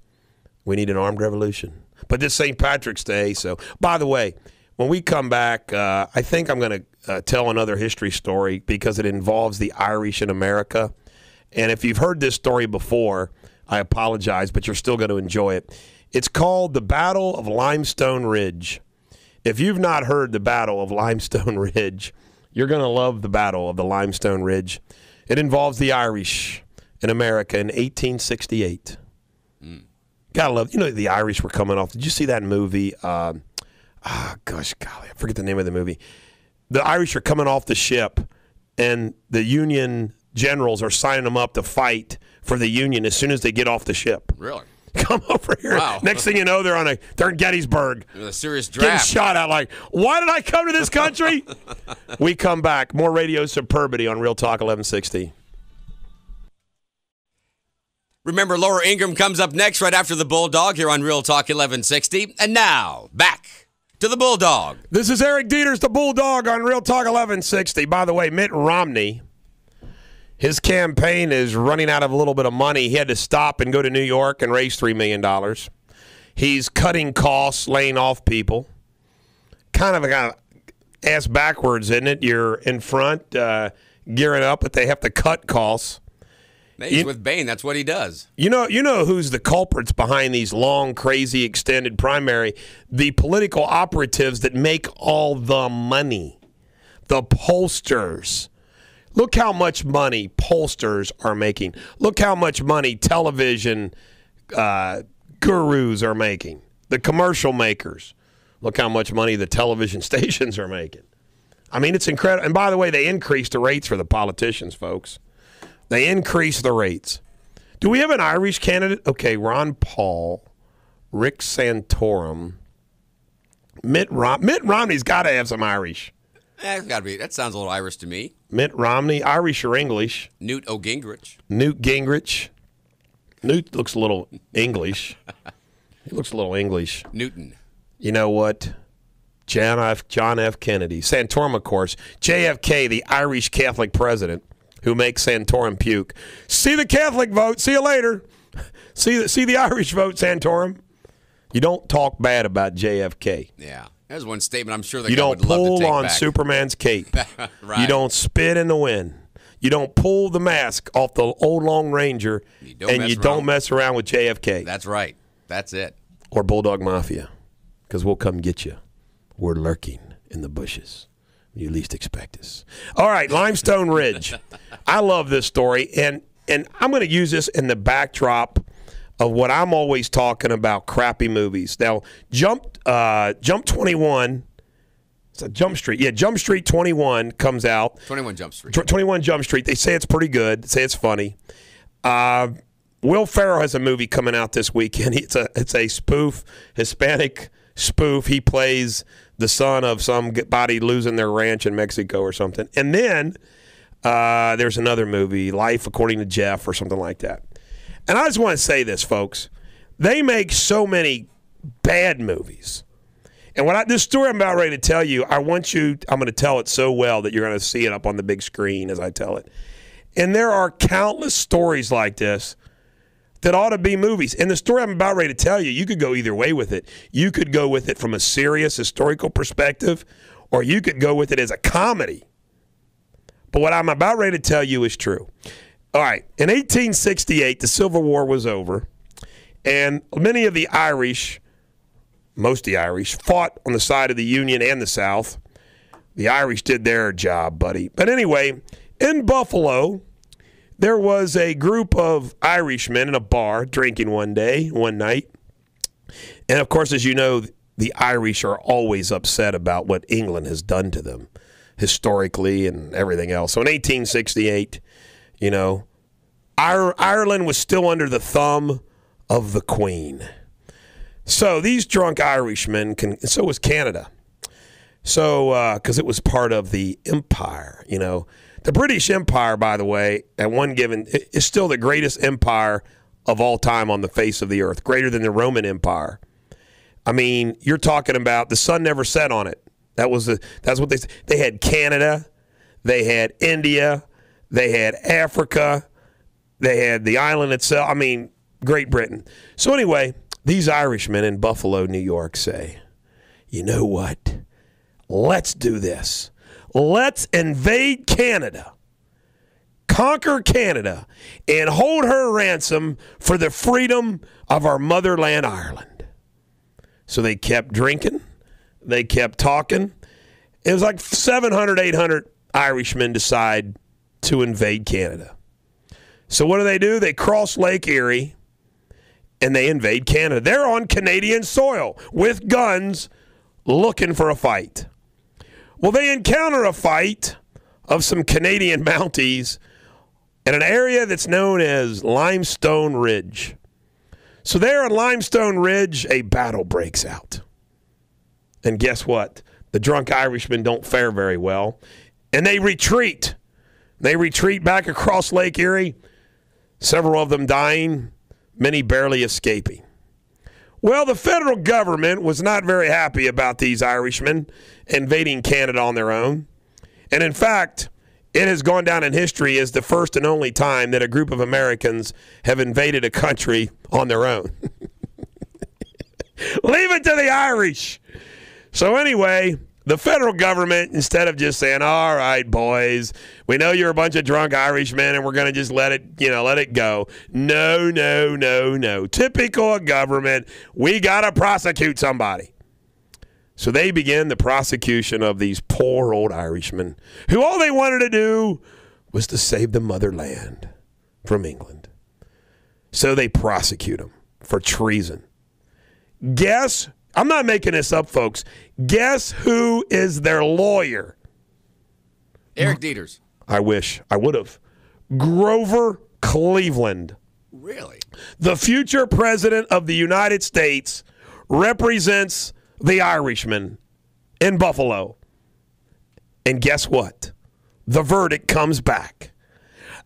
We need an armed revolution. But this St. Patrick's Day, so, by the way, when we come back, I think I'm going to tell another history story because it involves the Irish in America. And if you've heard this story before, I apologize, but you're still going to enjoy it. It's called the Battle of Limestone Ridge. If you've not heard the Battle of Limestone Ridge, you're going to love the Battle of the Limestone Ridge. It involves the Irish in America in 1868. Gotta love, the Irish were coming off. Did you see that movie? Golly, I forget the name of the movie. The Irish are coming off the ship, and the Union generals are signing them up to fight for the Union as soon as they get off the ship. Really? Come over here. Wow. Next thing you know, they're in Gettysburg. A serious Getting draft. shot at like, why did I come to this country? We come back. More Radio Superbity on Real Talk 1160. Remember, Laura Ingraham comes up next right after the Bulldog here on Real Talk 1160. And now, back to the Bulldog. This is Eric Deters, the Bulldog on Real Talk 1160. By the way, Mitt Romney, his campaign is running out of a little bit of money. He had to stop and go to New York and raise $3 million. He's cutting costs, laying off people. Kind of ass backwards, isn't it? You're in front, gearing up, but they have to cut costs. He's with Bain. That's what he does. You know who's the culprits behind these long, crazy, extended primary? The political operatives that make all the money. The pollsters. Look how much money pollsters are making. Look how much money television gurus are making. The commercial makers. Look how much money the television stations are making. I mean, it's incredible. And by the way, they increased the rates for the politicians, folks. They increased the rates. Do we have an Irish candidate? Okay, Ron Paul, Rick Santorum, Mitt Romney's got to have some Irish. It's got to be. That sounds a little Irish to me. Mitt Romney, Irish or English? Newt Gingrich. Newt Gingrich. Newt looks a little English. He looks a little English. Newton. You know what? John F. Kennedy. Santorum, of course. JFK, the Irish Catholic president, who makes Santorum puke. See the Catholic vote. See you later. See the Irish vote, Santorum. You don't talk bad about JFK. Yeah. There's one statement I'm sure that you guy don't would love to pull take on back. Superman's cape. Right. You don't spit in the wind. You don't pull the mask off the old Lone Ranger, don't mess around with JFK. That's right. That's it. Or Bulldog Mafia, because we'll come get you. We're lurking in the bushes when you least expect us. All right, Limestone Ridge. I love this story, and I'm going to use this in the backdrop of what I'm always talking about, crappy movies. Now, Jump 21, it's a Jump Street. Yeah, Jump Street 21 comes out. 21 Jump Street. 21 Jump Street. They say it's pretty good. They say it's funny. Will Ferrell has a movie coming out this weekend. It's a spoof, Hispanic spoof. He plays the son of somebody losing their ranch in Mexico or something. And then there's another movie, Life According to Jeff or something like that. And I just want to say this, folks. They make so many bad movies. And this story I'm about ready to tell you, I'm going to tell it so well that you're going to see it up on the big screen as I tell it. And there are countless stories like this that ought to be movies. And the story I'm about ready to tell you, you could go either way with it. You could go with it from a serious historical perspective, or you could go with it as a comedy. But what I'm about ready to tell you is true. All right, in 1868, the Civil War was over, and many of the Irish, most of the Irish, fought on the side of the Union and the South. The Irish did their job, buddy. But anyway, in Buffalo, there was a group of Irishmen in a bar drinking one night. And, of course, as you know, the Irish are always upset about what England has done to them historically and everything else. So in 1868, Ireland was still under the thumb of the Queen. So these drunk Irishmen, so was Canada. So, because it was part of the empire, The British Empire, by the way, at one given, is still the greatest empire of all time on the face of the earth, greater than the Roman Empire. I mean, you're talking about the sun never set on it. That's what they had. Canada, they had India, they had Africa, they had the island itself. I mean, Great Britain. So anyway, these Irishmen in Buffalo, New York say, you know what? Let's do this. Let's invade Canada, conquer Canada, and hold her ransom for the freedom of our motherland, Ireland. So they kept drinking. They kept talking. It was like 700, 800 Irishmen decide to invade Canada. So what do? They cross Lake Erie, and they invade Canada. They're on Canadian soil with guns looking for a fight. Well, they encounter a fight of some Canadian Mounties in an area that's known as Limestone Ridge. So there on Limestone Ridge, a battle breaks out. And guess what? The drunk Irishmen don't fare very well, and they retreat. They retreat back across Lake Erie, several of them dying, many barely escaping. Well, the federal government was not very happy about these Irishmen invading Canada on their own. And in fact, it has gone down in history as the first and only time that a group of Americans have invaded a country on their own. Leave it to the Irish. So anyway, the federal government, instead of just saying, all right, boys, we know you're a bunch of drunk Irishmen and we're going to just let it go. No. Typical government, we got to prosecute somebody. So they begin the prosecution of these poor old Irishmen who all they wanted to do was to save the motherland from England. So they prosecute them for treason. Guess, I'm not making this up, folks. Guess who is their lawyer? Eric Deters. I wish I would have. Grover Cleveland. Really? The future president of the United States represents the Irishman in Buffalo. And guess what? The verdict comes back.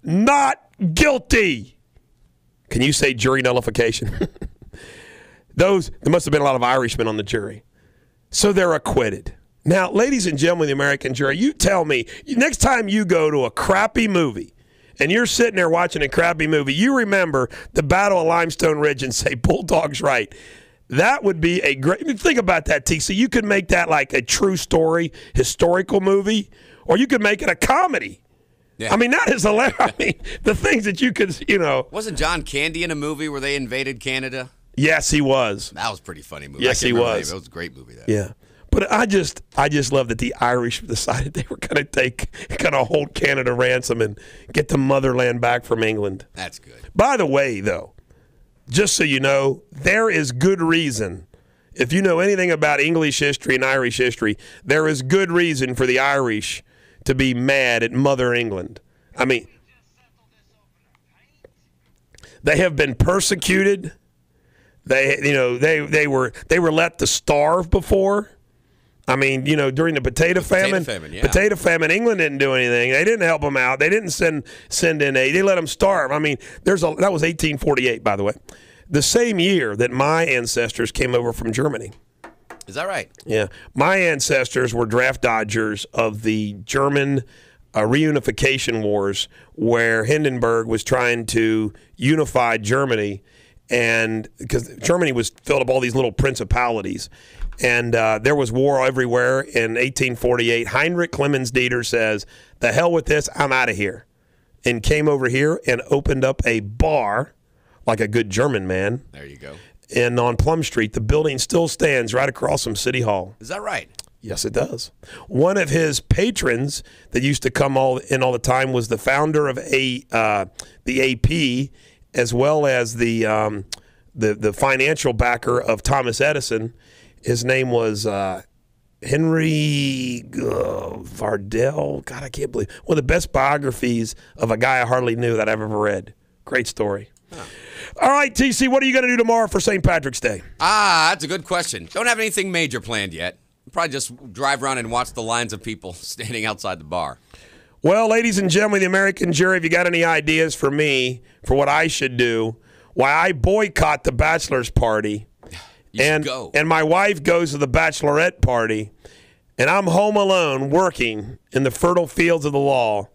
Not guilty. Can you say jury nullification? There must have been a lot of Irishmen on the jury. So they're acquitted. Now, ladies and gentlemen of the American jury, you tell me, next time you go to a crappy movie and you're sitting there watching a crappy movie, you remember the Battle of Limestone Ridge and say, Bulldog's right. That would be a great, think about that, TC. You could make that like a true story, historical movie, or you could make it a comedy. Yeah. I mean, that is hilarious. I mean, the things that you could, Wasn't John Candy in a movie where they invaded Canada? Yes, he was. That was a pretty funny movie. Yes, he was. It was a great movie. That. Yeah. But I just love that the Irish decided they were going to hold Canada ransom and get the motherland back from England. That's good. By the way, though, just so you know, there is good reason. If you know anything about English history and Irish history, there is good reason for the Irish to be mad at Mother England. I mean, they have been persecuted. They were let to starve before. I mean, during the potato famine. Potato famine, England didn't do anything. They didn't help them out. They didn't send in aid. They let them starve. I mean, that was 1848, by the way, the same year that my ancestors came over from Germany. Is that right? Yeah, my ancestors were draft dodgers of the German reunification wars, where Hindenburg was trying to unify Germany. And because Germany was filled up all these little principalities, and there was war everywhere. In 1848, Heinrich Clemens Dieter says, "The hell with this, I'm out of here," and came over here and opened up a bar, like a good German man. There you go. And on Plum Street, the building still stands right across from City Hall. Is that right? Yes, it does. One of his patrons that used to come all the time was the founder of the AP. As well as the financial backer of Thomas Edison. His name was Henry Vardell. God, I can't believe. One of the best biographies of a guy I hardly knew that I've ever read. Great story. Huh. All right, TC, what are you going to do tomorrow for St. Patrick's Day? That's a good question. Don't have anything major planned yet. Probably just drive around and watch the lines of people standing outside the bar. Well, ladies and gentlemen of the American jury, if you got any ideas for me for what I should do, why I boycott the bachelor's party, You should go. And my wife goes to the bachelorette party, and I'm home alone working in the fertile fields of the law.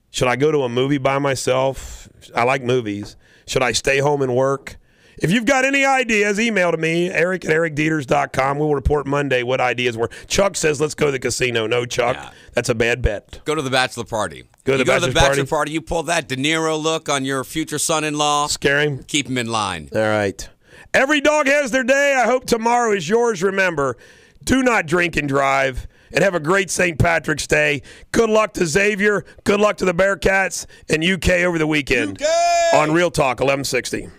Should I go to a movie by myself? I like movies. Should I stay home and work? If you've got any ideas, email to me, eric@ericdeters.com. We'll report Monday what ideas were. Chuck says, let's go to the casino. No, Chuck, that's a bad bet. Go to the bachelor party. Go to the bachelor party. You pull that De Niro look on your future son-in-law. Scare him. Keep him in line. All right. Every dog has their day. I hope tomorrow is yours. Remember, do not drink and drive. And have a great St. Patrick's Day. Good luck to Xavier. Good luck to the Bearcats and UK over the weekend. UK! On Real Talk 1160.